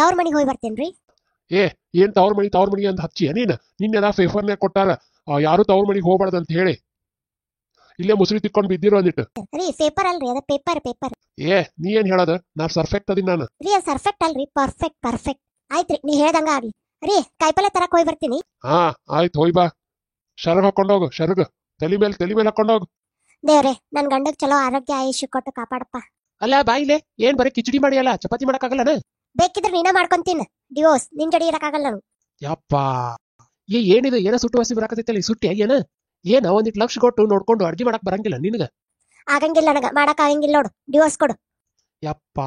ತವ್ರ ಮನೆಗೆ ಹೋಗಿ ಬರ್ತೇನ್ರಿ. ಏ ಏನ್ ತವ್ರ ಮನಿ ಅಂತ ಹಚ್ಚಿ ನಿನ್ನೆದ ಫೇಫರ್ನ್ಯಾಗ ಕೊಟ್ಟಾರ ಯಾರು ತವ್ರ ಮನಿಗೆ ಹೋಗ್ಬಾರ್ದು ಅಂತ ಹೇಳಿ ಇಲ್ಲೇ ಮುಸುಳಿ ತಿಕ್ಕೊಂಡು ಬಿದ್ದಿರೋ ಅಂದಿಟ್ಟು. ರೀ ಪೇಪರ್ ಅಲ್ರಿ, ಅದ ಪೇಪರ್. ಏ ನೀ ಏನ್ ಹೇಳದ ನಾ ಸರ್ಫೆಕ್ಟ್ ಅದೀನಿ ನಾನು. ರೀ ಅದು ಸರ್ಫೆಕ್ಟ್ ಅಲ್ರಿ, ಪರ್ಫೆಕ್ಟ್. ಆಯ್ತ್ರಿ, ನೀ ಹೇಳ್ದಂಗ ಆಗ್ಲಿ. ರೀ ಕಾಯಿಪಲ್ಲೆ ತರಕ್ ಹೋಗಿ ಬರ್ತೀನಿ. ಹಾ ಆಯ್ತು, ಹೋಯ್ ಬಾ. ಶರಗ್ ಹಾಕೊಂಡೋಗು, ಶರಗ್ ತಲಿ ಮೇಲೆ ಹಾಕೊಂಡೋಗು. ದೇವ್ರೆ ನನ್ ಗಂಡಗ್ ಚಲೋ ಆರೋಗ್ಯ ಆಯುಷ್ಯ ಕೊಟ್ಟು ಕಾಪಾಡಪ್ಪ. ಅಲ್ಲ ಬಾಯಿಲೆ ಏನ್ ಬರೀ ಕಿಚಡಿ ಮಾಡಿಯಲ್ಲ, ಚಪಾತಿ ಮಾಡಕ್ಕಾಗಲ್ಲನ? ಬೇಕಿದ್ರೆ ನೀನ ಮಾಡ್ಕೊಂತೀನಿ. ಡಿವೋರ್ಸ್ ನಿನ್ ಜಡಿ ಇರಕ್ಕಾಗಲ್ಲ ನಾನು. ಯಪ್ಪ ಏನಿದು ಏನ ಸುಟ್ಟು ಹಸಿ ಬರಾಕತೈತಲ್ಲ, ಸುಟ್ಟಿ ಏನ ಒಂದಿಟ್ ಲಕ್ಷ ಕೊಟ್ಟು ನೋಡ್ಕೊಂಡು ಅಡ್ಗೆ ಮಾಡಕ್ ಬರಂಗಿಲ್ಲ ನಿನಗ? ಆಗಂಗಿಲ್ಲ, ನನಗ ಮಾಡಕ್ ಆಗಂಗಿಲ್ಲ ನೋಡು. ಡಿವೋರ್ಸ್ ಕೊಡು. ಯಪ್ಪ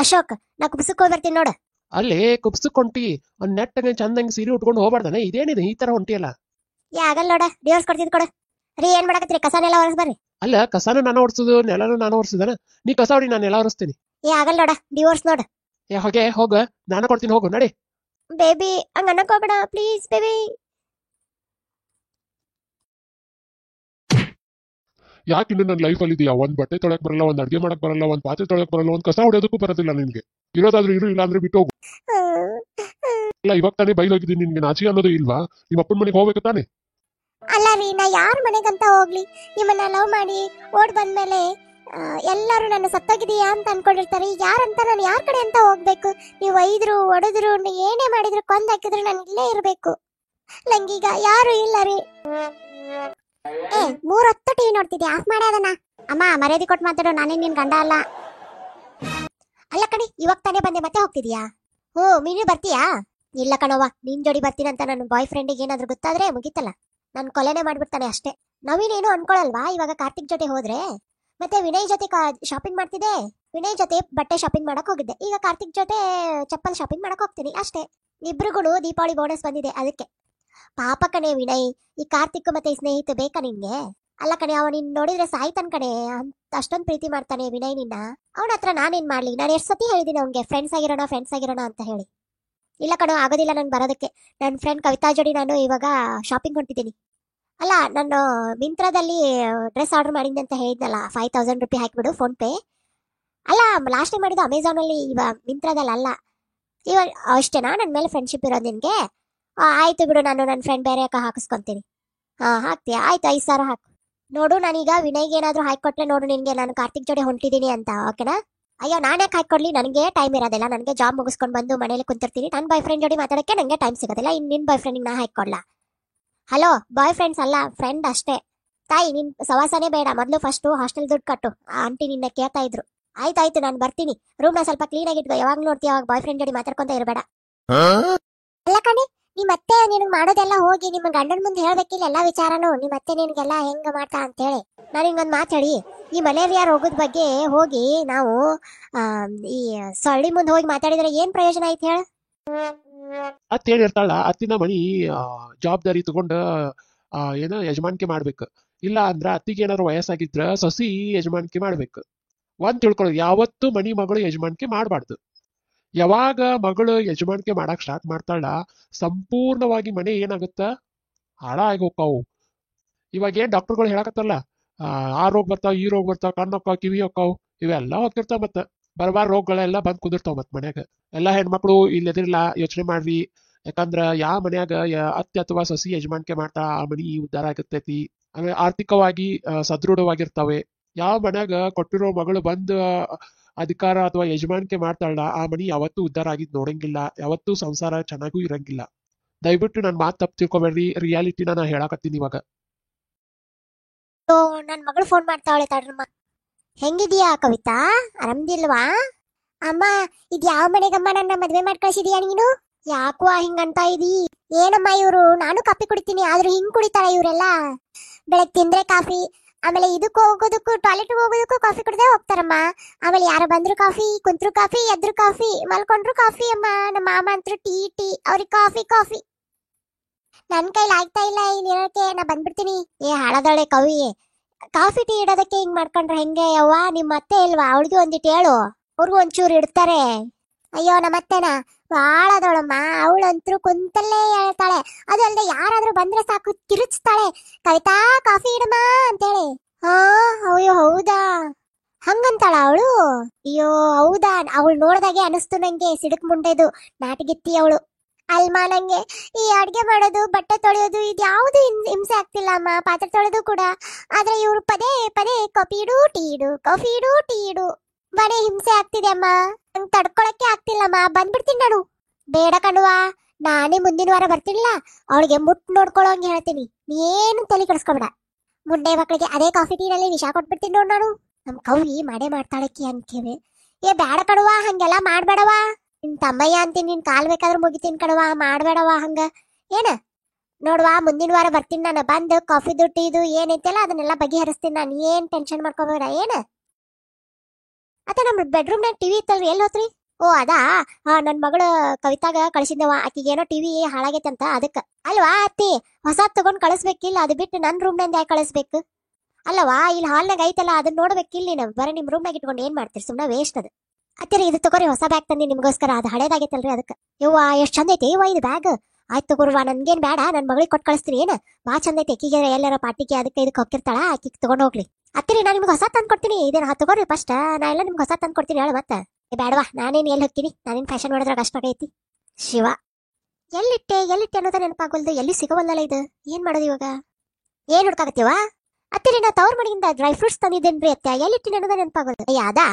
ಅಶೋಕ್, ನಾ ಕುಬ್ಸಕ್ ಹೋಗಿ ಬರ್ತೀನಿ ನೋಡು. ಅಲ್ಲೇ ಕುಬ್ಸಕ್ ಹೊಂಟಿ ಒಂದ್ ನೆಟ್ಟಗೆ ಚಂದಂಗ್ ಸೀರೆ ಉಟ್ಕೊಂಡು ಹೋಗ್ಬಾರ್ದಾನೆ? ಇದೇನಿದೆ ಈ ತರ ಹೊಂಟಿಯಲ್ಲ? ಆಗಲ್ಲ ನೋಡ, ಡಿವೋರ್ಸ್ ಕೊಡ್ತಿದ್ ಕೊಡು. ರೀ ಏನ್ ಮಾಡಕತ್ರಿ? ಕಸಾನೆಲ್ಲ ಹೊರಸ್ ಬರ್ರಿ. ಅಲ್ಲ ಕಸಾನು ನಾನು ಒರ್ಸುದು, ನೆಲನು ನಾನು ಒರ್ಸುದನ? ನೀ ಕಸ ಹೊಡಿ, ನಾನು ನೆಲ ಒರೆಸ್ತೀನಿ. ಆಗಲ್ಲ ನೋಡ, ಡಿವೋರ್ಸ್ ನೋಡು. ಹೋಗ, ನಾನು ಕೊಡ್ತೀನಿ, ಹೋಗು ನಡಿ. ಬೇಬಿ ಹಂಗ ಅನ್ನಕ್ ಹೋಗ್ಬೇಡ ಪ್ಲೀಸ್ ಬೇಬಿ. ಯಾಕೆ ಇನ್ನು ನನ್ನ ಲೈಫಲ್ಲಿ ಇದೆಯಾ? ಒಂದ್ ಬಟ್ಟೆ ತೊಳಕ್ ಬರಲ್ಲ, ಒಂದ್ ಅಡ್ಗೆ ಮಾಡಕ್ ಬರಲ್ಲ, ಒಂದ್ ಪಾತ್ರೆ ತೊಳಕ್ ಬರಲ್ಲ, ಒಂದ್ ಕಸ ಹೊಡೆಯೋದಕ್ಕೂ ಬರೋದಿಲ್ಲ ನಿನ್ಗೆ. ಇರೋದಾದ್ರೂ ಇರು, ಇಲ್ಲ ಅಂದ್ರೆ ಬಿಟ್ಟು ಹೋಗು. ಅಲ್ಲ ಇವಾಗ ತಾನೇ ಬೈಲ್ ಹೋಗಿದ್ದೀನಿ, ನಿನ್ಗೆ ನಾಚಿಕೆ ಅನ್ನೋದು ಇಲ್ವಾ? ನಿಮ್ಮ ಅಪ್ಪನ ಮನೆಗೆ ಹೋಗ್ಬೇಕು ತಾನೆ? ಅಲ್ಲ ರೀ, ನಾ ಯಾರ ಮನೆಗಂತ ಹೋಗ್ಲಿ? ನಿಮ್ಮನ್ನ ಲವ್ ಮಾಡಿ ಓಡ್ ಬಂದ್ಮೇಲೆ ಎಲ್ಲರೂ ನನ್ನ ಸತ್ತೋಗಿದೀಯಾ ಅಂತ ಅನ್ಕೊಂಡಿರ್ತಾರೆ. ಯಾರಂತ ನಾನು ಯಾರ ಕಡೆ ಅಂತ ಹೋಗ್ಬೇಕು? ನೀವು ಒಯ್ದ್ರು ಒಡೆದ್ರು ಏನೇ ಮಾಡಿದ್ರು ಕೊಂದ್ ಹಾಕಿದ್ರು ನಾನು ಇಲ್ಲೇ ಇರ್ಬೇಕು. ನಂಗೀಗ ಯಾರು ಇಲ್ಲ ರೀ. 3 ಹೊತ್ತು ಟಿವಿ ನೋಡ್ತಿದ್ದೆ, ಆಫ್ ಮಾಡಿ ಅದನ್ನ. ಅಮ್ಮ ಮರ್ಯಾದೆ ಕೊಟ್ಟು ಮಾತಾಡೋ, ನಾನೇ ನಿನ್ ಗಂಡ ಅಲ್ಲ. ಅಲ್ಲ ಕಣಿ, ಇವಾಗ ತಾನೇ ಬಂದೆ, ಮತ್ತೆ ಹೋಗ್ತಿದ್ಯಾ? ನೀನು ಬರ್ತೀಯಾ? ಇಲ್ಲ ಕಣವ್ವ, ನಿನ್ ಜೋಡಿ ಬರ್ತೀನಂತ ನನ್ನ ಬಾಯ್ ಫ್ರೆಂಡಿಗೆ ಏನಾದ್ರು ಗೊತ್ತಾದ್ರೆ ಮುಗಿತಲ್ಲ, ನನ್ ಕೊಲೆನೆ ಮಾಡ್ಬಿಡ್ತಾನೆ ಅಷ್ಟೇ. ನವೀನೇನು ಅನ್ಕೊಳಲ್ವಾ ಇವಾಗ ಕಾರ್ತಿಕ್ ಜೊತೆ ಹೋದ್ರೆ? ಮತ್ತೆ ವಿನಯ್ ಜೊತೆ ಶಾಪಿಂಗ್ ಮಾಡ್ತಿದ್ದೆ, ವಿನಯ್ ಜೊತೆ ಬಟ್ಟೆ ಶಾಪಿಂಗ್ ಮಾಡಕ್ ಹೋಗಿದ್ದೆ, ಈಗ ಕಾರ್ತಿಕ್ ಜೊತೆ ಚಪ್ಪಲ್ ಶಾಪಿಂಗ್ ಮಾಡಕ್ ಹೋಗ್ತೀನಿ ಅಷ್ಟೇ. ಇಬ್ರಿಗೂ ದೀಪಾವಳಿ ಬೋನಸ್ ಬಂದಿದೆ ಅದಕ್ಕೆ. ಪಾಪ ಕಣೆ ವಿನಯ್, ಈ ಕಾರ್ತಿಕ್ ಮತ್ತೆ ಈ ಸ್ನೇಹಿತ ಬೇಕಾ ನಿನ್ಗೆ? ಅಲ್ಲ ಕಣೆ, ಅವ ನಿನ್ ನೋಡಿದ್ರೆ ಸಾಯ್ತಾನ್ ಕಣೆ, ಅಷ್ಟೊಂದ್ ಪ್ರೀತಿ ಮಾಡ್ತಾನೆ ವಿನಯ್ ನಿನ್ನ. ಅವನ ಹತ್ರ ನಾನೇನ್ ಮಾಡ್ಲಿ? ನಾನು ಎಷ್ಟು ಸತಿ ಹೇಳಿದೀನಿ ಅವ್ನಿಗೆ ಫ್ರೆಂಡ್ಸ್ ಆಗಿರೋಣ ಅಂತ ಹೇಳಿ. ಇಲ್ಲ ಕಣೋ, ಆಗೋದಿಲ್ಲ ನನ್ ಬರೋದಕ್ಕೆ. ನನ್ನ ಫ್ರೆಂಡ್ ಕವಿತಾ ಜೋಡಿ ನಾನು ಇವಾಗ ಶಾಪಿಂಗ್ ಹೊಂಟಿದ್ದೀನಿ. ಅಲ್ಲ ನಾನು ಮಿಂತ್ರಾದಲ್ಲಿ ಡ್ರೆಸ್ ಆರ್ಡರ್ ಮಾಡಿದ್ದೆ ಅಂತ ಹೇಳಿದ್ನಲ್ಲ, 5000 ರೂಪಾಯಿ ಹಾಕಿಬಿಡು ಫೋನ್ ಪೇ. ಅಲ್ಲ ಲಾಸ್ಟ್ ಟೈಮ್ ಮಾಡಿದ್ದು ಅಮೆಝಾನ್ ಅಲ್ಲಿ, ಇವಾಗ ಮಿಂತ್ರಾದಲ್ಲಿ ಅಲ್ಲ. ಇವಾಗ ಅಷ್ಟೇನಾ ನನ್ನ ಮೇಲೆ ಫ್ರೆಂಡ್ಶಿಪ್ ಇರೋದು ನಿನ್ಗೆ? ಆಯ್ತು ಬಿಡು, ನಾನು ನನ್ನ ಫ್ರೆಂಡ್ ಬೇರೆ ಹಾಕಿಸ್ಕೊಂತೀನಿ. ಹಾಕ್ತೀಯ? ಆಯ್ತು, 5000 ಹಾಕು. ನೋಡು, ನಾನೀಗ ವಿನಯ್ಗೆ ಏನಾದ್ರು ಹಾಕೊಟ್ರೆ ನೋಡು ನಿನ್ಗೆ ನಾನು ಕಾರ್ತಿಕ್ ಜೋಡಿ ಹೊಂಟಿದ್ದೀನಿ ಅಂತ, ಓಕೆನಾ? ಅಯ್ಯೋ ನಾನ್ಯಾಕೆ ಹಾಕೊಡ್ಲಿ? ನನಗೆ ಟೈಮ್ ಇರೋದಿಲ್ಲ. ನನಗೆ ಜಾಬ್ ಮುಗಿಸ್ಕೊಂಡು ಬಂದು ಮನೇಲಿ ಕುಂತಿರ್ತೀನಿ. ನನ್ನ ಬಾಯ್ ಫ್ರೆಂಡ್ ಜೋಡಿ ಮಾತಾಡಕ್ಕೆ ನನಗೆ ಟೈಮ್ ಸಿಗೋದಿಲ್ಲ. ಇನ್ನು ನಿನ್ನ ಬಾಯ್ ಫ್ರೆಂಡಿಗೆ ನಾ ಹಾಕೊಡ್ಲಾ? ಹಲೋ, ಬಾಯ್ ಫ್ರೆಂಡ್ಸ್ ಅಲ್ಲ, ಫ್ರೆಂಡ್ ಅಷ್ಟೇ. ತಾಯಿ ನಿನ್ ಸವಾಸನೇ ಬೇಡ, ಮೊದಲು ಫಸ್ಟ್ ಹಾಸ್ಟೆಲ್ ದುಡ್ಡು ಕಟ್ಟು. ಆಂಟಿ ನಿನ್ನ ಕೇಳ್ತಾ ಇದ್ರು. ಆಯ್ತಾಯ್ತು, ನಾನು ಬರ್ತೀನಿ. ರೂಮ್ನ ಸ್ವಲ್ಪ ಕ್ಲೀನ್ ಆಗಿ ಇಟ್ಕೋ. ಯಾವಾಗ ನೋಡ್ತೀಯ ಅವಾಗ ಬಾಯ್ ಫ್ರೆಂಡ್ ಜೋಡಿ ಮಾತಾಡ್ಕೊಂತ ಇರಬೇಡ. ಅಲ್ಲ ಕಣಿ, ನಿಮ್ಮ ಅತ್ತೆ ನಿನಗೆ ಮಾಡೋದೆಲ್ಲ ಹೋಗಿ ನಿಮ್ಮ ಗಂಡನ ಮುಂದೆ ಹೇಳ್ಬೇಕಿಲ್ಲ ಎಲ್ಲಾ ವಿಚಾರನು. ನಿಮ್ಮ ಅತ್ತೆ ನಿನಗೆಲ್ಲ ಹೆಂಗ ಮಾಡ್ತಾ ಅಂತ ಹೇಳಿ. ನಾನು ಹಿಂಗೊಂದು ಮಾತಾಡಿ, ಈ ಮಲೇರಿಯಾ ರೋಗದ ಬಗ್ಗೆ ಹೋಗಿ ನಾವು ಈ ಸೊಳ್ಳಿ ಮುಂದೆ ಹೋಗಿ ಮಾತಾಡಿದ್ರೆ ಏನ್ ಪ್ರಯೋಜನ ಐತಿ ಹೇಳ? ಅತ್ತ ಹೇಳಿರ್ತಾಳ, ಅತ್ತಿನ ಮನಿ ಜವಾಬ್ದಾರಿ ತಗೊಂಡ ಏನೋ ಯಜಮಾನಿಕೆ ಮಾಡ್ಬೇಕು. ಇಲ್ಲ ಅಂದ್ರ ಅತ್ತಿಗೆ ಏನಾದ್ರು ವಯಸ್ಸಾಗಿದ್ರ ಸೊಸಿ ಯಜಮಾನಿಕೆ ಮಾಡ್ಬೇಕು. ಒಂದ್ ತಿಳ್ಕೊಳ್ಳೋದು, ಯಾವತ್ತು ಮನಿ ಮಗಳು ಯಜಮಾನಿಕೆ ಮಾಡಬಾರ್ದು. ಯಾವಾಗ ಮಗಳು ಯಜಮಾನಿಕೆ ಮಾಡಕ್ ಸ್ಟಾರ್ಟ್ ಮಾಡ್ತಾಳ, ಸಂಪೂರ್ಣವಾಗಿ ಮನೆ ಏನಾಗುತ್ತ ಹಾಳಾಗಿ ಹೋಗ್ತಾವು. ಇವಾಗ ಏನ್ ಡಾಕ್ಟರ್ಗಳು ಹೇಳಕತ್ತಲ್ಲ, ಆ ರೋಗ ಬರ್ತಾವ, ಈ ರೋಗ ಬರ್ತಾವ, ಕಣ್ಣು ಹೋಗ್ತಾವ, ಕಿವಿ ಹೋಗ್ತಾವ, ಇವೆಲ್ಲ ಹೋಗ್ತಿರ್ತಾವ. ಮತ್ತ ಬರಬಾರ ರೋಗಗಳೆಲ್ಲ ಬಂದ್ ಕುದಿರ್ತಾವ. ಮತ್ ಮನ್ಯಾಗ ಎಲ್ಲಾ ಹೆಣ್ಮಕ್ಳು ಇಲ್ಲದಿರ್ಲ ಯೋಚನೆ ಮಾಡ್ರಿ. ಯಾಕಂದ್ರ ಯಾವ ಮನ್ಯಾಗ ಅತ್ತೆ ಅಥವಾ ಸೊಸಿ ಯಜಮಾನಿಕೆ ಮಾಡ್ತಾ ಆ ಮನಿ ಉದ್ಧಾರ ಆಗತೈತಿ. ಆಮೇಲೆ ಆರ್ಥಿಕವಾಗಿ ಸದೃಢವಾಗಿರ್ತಾವೆ. ಯಾವ ಮನ್ಯಾಗ ಕೊಟ್ಟಿರೋ ಮಗಳು ಬಂದ್ ಅಧಿಕಾರ ಅಥವಾ ಯಜಮಾನಿಕೆ ಮಾಡ್ತಾಳ, ಆ ಮನಿ ಯಾವತ್ತೂ ಉದ್ಧಾರ ಆಗಿದ್ ನೋಡಂಗಿಲ್ಲ, ಯಾವತ್ತೂ ಸಂಸಾರ ಚೆನ್ನಾಗೂ ಇರಂಗಿಲ್ಲ. ದಯವಿಟ್ಟು ನನ್ ಮಾತು ತಪ್ಪು ತಿಳ್ಕೊಬೇಡ್ರಿ, ರಿಯಾಲಿಟಿನ ನಾ ಹೇಳಕತ್ತೀನಿ ಇವಾಗ. ನನ್ ಮಗಳು ಫೋನ್ ಮಾಡ್ತಾವಳೆ ತಡ್ರಮ್ಮ. ಹೆಂಗಿದ್ಯಾ ಕವಿತಾ? ಆರಾಮದಿಲ್ವಾ? ಅಮ್ಮ, ಇದ್ ಯಾವ ಮನೆಗಮ್ಮ ನನ್ನ ಮದ್ವೆ ಮಾಡಿ ಕಳ್ಸಿದೀಯ ನೀನು? ಯಾಕೋ ಹಿಂಗಂತ ಇದೀ? ಏನಮ್ಮ ಇವ್ರು? ನಾನು ಕಾಫಿ ಕುಡಿತೀನಿ ಆದ್ರೂ ಹಿಂಗ್ ಕುಡಿತಾರ ಇವರೆಲ್ಲ? ಬೆಳಗ್ಗೆ ತಿಂದ್ರೆ ಕಾಫಿ, ಆಮೇಲೆ ಇದಕ್ಕೆ ಹೋಗೋದಕ್ಕೂ ಟಾಯ್ಲೆಟ್ ಹೋಗೋದಕ್ಕೂ ಕಾಫಿ ಕುಡ್ದೇ ಹೋಗ್ತಾರಮ್ಮ. ಆಮೇಲೆ ಯಾರು ಬಂದ್ರು ಕಾಫಿ, ಕುಂತ್ರು ಕಾಫಿ, ಎದ್ರು ಕಾಫಿ, ಮಲ್ಕೊಂಡ್ರು ಕಾಫಿ. ಅಮ್ಮ ನಮ್ಮ ಮಾಮ ಅಂತೂ ಟೀ ಅವ್ರಿಗೆ ಕಾಫಿ. ನನ್ ಕೈಲಿ ಆಗ್ತಾ ಇಲ್ಲ ಇಲ್ಲಿ ಇರೋಕೆ, ನಾ ಬಂದ್ಬಿಡ್ತೀನಿ. ಹಾಳದೊಳೆ ಕವಿ, ಕಾಫಿ ಟೀ ಇಡೋದಕ್ಕೆ ಹಿಂಗ್ ಮಾಡ್ಕೊಂಡ್ರೆ ಹೆಂಗೆ ಯವ್ವ? ನಿಮ್ಮ ಅತ್ತೆ ಇಲ್ವಾ? ಅವಳಿಗೆ ಒಂದಿಟ್ಟು ಹೇಳು, ಅವ್ರಿಗೂ ಒಂಚೂರು ಇಡ್ತಾರೆ. ಅಯ್ಯೋ ನಮ್ಮತ್ತೆನ ಬಾಳದವಳಮ್ಮ, ಅವಳಂತೂ ಕುಂತಲ್ಲೇ ಹೇಳ್ತಾಳೆ. ಅದು ಅಲ್ಲದೆ ಯಾರಾದ್ರೂ ಬಂದ್ರೆ ಸಾಕು ಕಿರುಚ್ತಾಳೆ, ಕವಿತಾ ಕಾಫಿ ಇಡಮ್ಮ ಅಂತೇಳಿ. ಅಯ್ಯೋ ಹೌದಾ? ಹಂಗಂತಾಳ ಅವಳು. ಅಯ್ಯೋ ಹೌದಾ, ಅವಳು ನೋಡ್ದಾಗೆ ಅನಿಸ್ತು ನಂಗೆ ಸಿಡಕ್ ಮುಂಡೆದು ನಾಟಗಿತ್ತಿ ಅವಳು. ಅಲ್ಮಾ ನಂಗೆ ಈ ಅಡ್ಗೆ ಮಾಡೋದು ಬಟ್ಟೆ ತೊಳೆಯೋದು ಇದ್ಯಾವುದು ಹಿಂಸೆ ಆಗ್ತಿಲ್ಲ ಅಮ್ಮ, ಪಾತ್ರೆ ತೊಳೆದು ಕೂಡ. ಆದ್ರೆ ಇವ್ರು ಪದೇ ಪದೇ ಕಾಫಿ ಇಡು ಟೀ ಇಡು, ಕಾಫಿ ಇಡು ಟೀ ಇಡು, ಬರೀ ಹಿಂಸೆ ಆಗ್ತಿದೆ ಅಮ್ಮ. ನಂಗೆ ತಡ್ಕೊಳಕ್ಕೆ ಆಗ್ತಿಲ್ಲಮ್ಮ, ಬಂದ್ಬಿಡ್ತೀನಿ ನಾನು. ಬೇಡ ಕಣವಾ, ನಾನೇ ಮುಂದಿನ ವಾರ ಬರ್ತೀನಿಲ್ಲ, ಅವಳಿಗೆ ಮುಟ್ ನೋಡ್ಕೊಳ್ಳೋಂಗೆ ಹೇಳ್ತೀನಿ. ಏನು ತಲೆ ಕೆಡಿಸ್ಕೊಬೇಡ. ಮುಂಡೆ ಮಕ್ಕಳಿಗೆ ಅದೇ ಕಾಫಿ ಟೀನಲ್ಲಿ ವಿಷ ಕೊಟ್ಬಿಡ್ತೀನಿ ನೋಡ್ ನಾನು. ನಮ್ ಕೌರಿ ಮಾಡೇ ಮಾಡ್ತಾಳಕ್ಕಿ ಅಂತೇವೆ. ಏ ಬೇಡ ಕಣವಾ, ಹಂಗೆಲ್ಲ ಮಾಡ್ಬೇಡವಾ. ನಿನ್ ತಮ್ಮಯ್ಯ ಅಂತೀನಿ, ನಿನ್ ಕಾಲ್ ಬೇಕಾದ್ರೆ ಮುಗಿತೀನಿ ಕಣವಾ, ಮಾಡ್ಬೇಡವಾ ಹಂಗ. ಏನ ನೋಡ್ವಾ, ಮುಂದಿನ ವಾರ ಬರ್ತೀನಿ ನಾನು. ಬಂದು ಕಾಫಿದು ಟೀದು ಏನೈತೆಲ್ಲ ಅದನ್ನೆಲ್ಲ ಬಗೆಹರಿಸ್ತೀನಿ ನಾನು. ಏನ್ ಟೆನ್ಷನ್ ಮಾಡ್ಕೋಬೇಡ. ಏನ ಅತ್ತ ನಮ್ಮ ಬೆಡ್ರೂಮ್ನಾಗ ಟಿವಿ ಇತ್ತಲ್ರಿ, ಎಲ್ಲಿ ಹೋತ್ರಿ? ಓ ಅದಾ, ನನ್ ಮಗಳು ಕವಿತಾಗ ಕಳಿಸಿದ್ದವ. ಆಕಿಗೇನೋ ಟಿವಿ ಹಾಳಾಗೈತೆ ಅಂತ, ಅದಕ್ಕ. ಅಲ್ವಾ ಅತ್ತಿ, ಹೊಸಾದ್ ತಗೊಂಡ್ ಕಳಿಸ್ಬೇಕಿಲ್ಲ, ಅದು ಬಿಟ್ಟು ನನ್ ರೂಮ್ನಿಂದ ಯಾಕೆ ಕಳಿಸ್ಬೇಕು? ಅಲ್ಲವಾ, ಇಲ್ಲಿ ಹಾಲ್ನಾಗ ಐತಲ್ಲ ಅದನ್ನ ನೋಡ್ಬೇಕಿಲ್ಲ ನೀನು. ಬರೀ ನಿಮ್ ರೂಮ್ನಾಗ ಇಟ್ಕೊಂಡು ಏನ್ ಮಾಡ್ತೀರಿ, ಸುಮ್ಮನೆ ವೇಸ್ಟ್ ಅದು. ಅತ್ತಿರಿ ಇದು ತಗೋರಿ, ಹೊಸ ಬ್ಯಾಗ್ ತಂದಿ ನಿಮ್ಗೋಸ್ಕರ, ಅದು ಹಳೇದಾಗೈತಲ್ರಿ ಅದಕ್ಕೆ. ಯವ್ವ ಎಷ್ಟ್ ಚಂದ ಐತಿ ಇವ ಇದು ಬ್ಯಾಗ್. ಆಯ್ತು ತಗೋರ್ವಾ, ನನ್ಗೇನ್ ಬೇಡ, ನನ್ ಮಗಳಿಗೆ ಕೊಟ್ಟು ಕಳಿಸ್ತೀನಿ. ಏನ ಬಾ ಚಂದ ಐತಿ, ಅಕ್ಕಿಗೆ ಎಲ್ಲಾರ ಪಾರ್ಟಿಗೆ ಅದಕ್ಕೆ ಇದಕ್ಕೆ ಹೋಗಿರ್ತಾಳ, ಆಕಿಗೆ ತಗೊಂಡ್ ಹೋಗ್ಲಿ. ಅತ್ತಿರಿ ನಾ ನಿಮ್ಗೆ ಹೊಸ ತಂದು ಕೊಡ್ತೀನಿ, ಇದನ್ನ ತಗೋರಿ ಫಸ್ಟ್, ನಾ ಎಲ್ಲ ನಿಮ್ಗೆ ಹೊಸ ತಂದು ಕೊಡ್ತೀನಿ. ಹೇಳ ಮತ್ತೆ. ಬೇಡವಾ, ನಾನೇನು ಎಲ್ಲಿ ಹೋಗ್ತೀನಿ, ನಾನೇನು ಫ್ಯಾಷನ್ ನೋಡಿದ್ರಾಗ ಅಷ್ಟಾಗೈತಿ. ಶಿವ, ಎಲ್ಲಿಟ್ಟೆ ಅನ್ನೋದ ನೆನಪಾಗಲ್ದು, ಎಲ್ಲಿ ಸಿಗವಲ್ಲಲ್ಲ ಇದು. ಏನ್ ಮಾಡೋದು ಇವಾಗ? ಏನ್ ಹುಡ್ಕಾಗತ್ತೀವ? ಅತ್ತಿರಿ ನಾ ತವ್ರ ಮನೆಯಿಂದ ಡ್ರೈ ಫ್ರೂಟ್ಸ್ ತಂದಿದ್ದೇನ್ರಿ ಅತ್ತ, ಎಲ್ಲಿಟ್ಟಿನ ಅನ್ನೋದ ನೆನಪಾಗಲ್ದು. ಅಯ್ಯ ಅದಾ,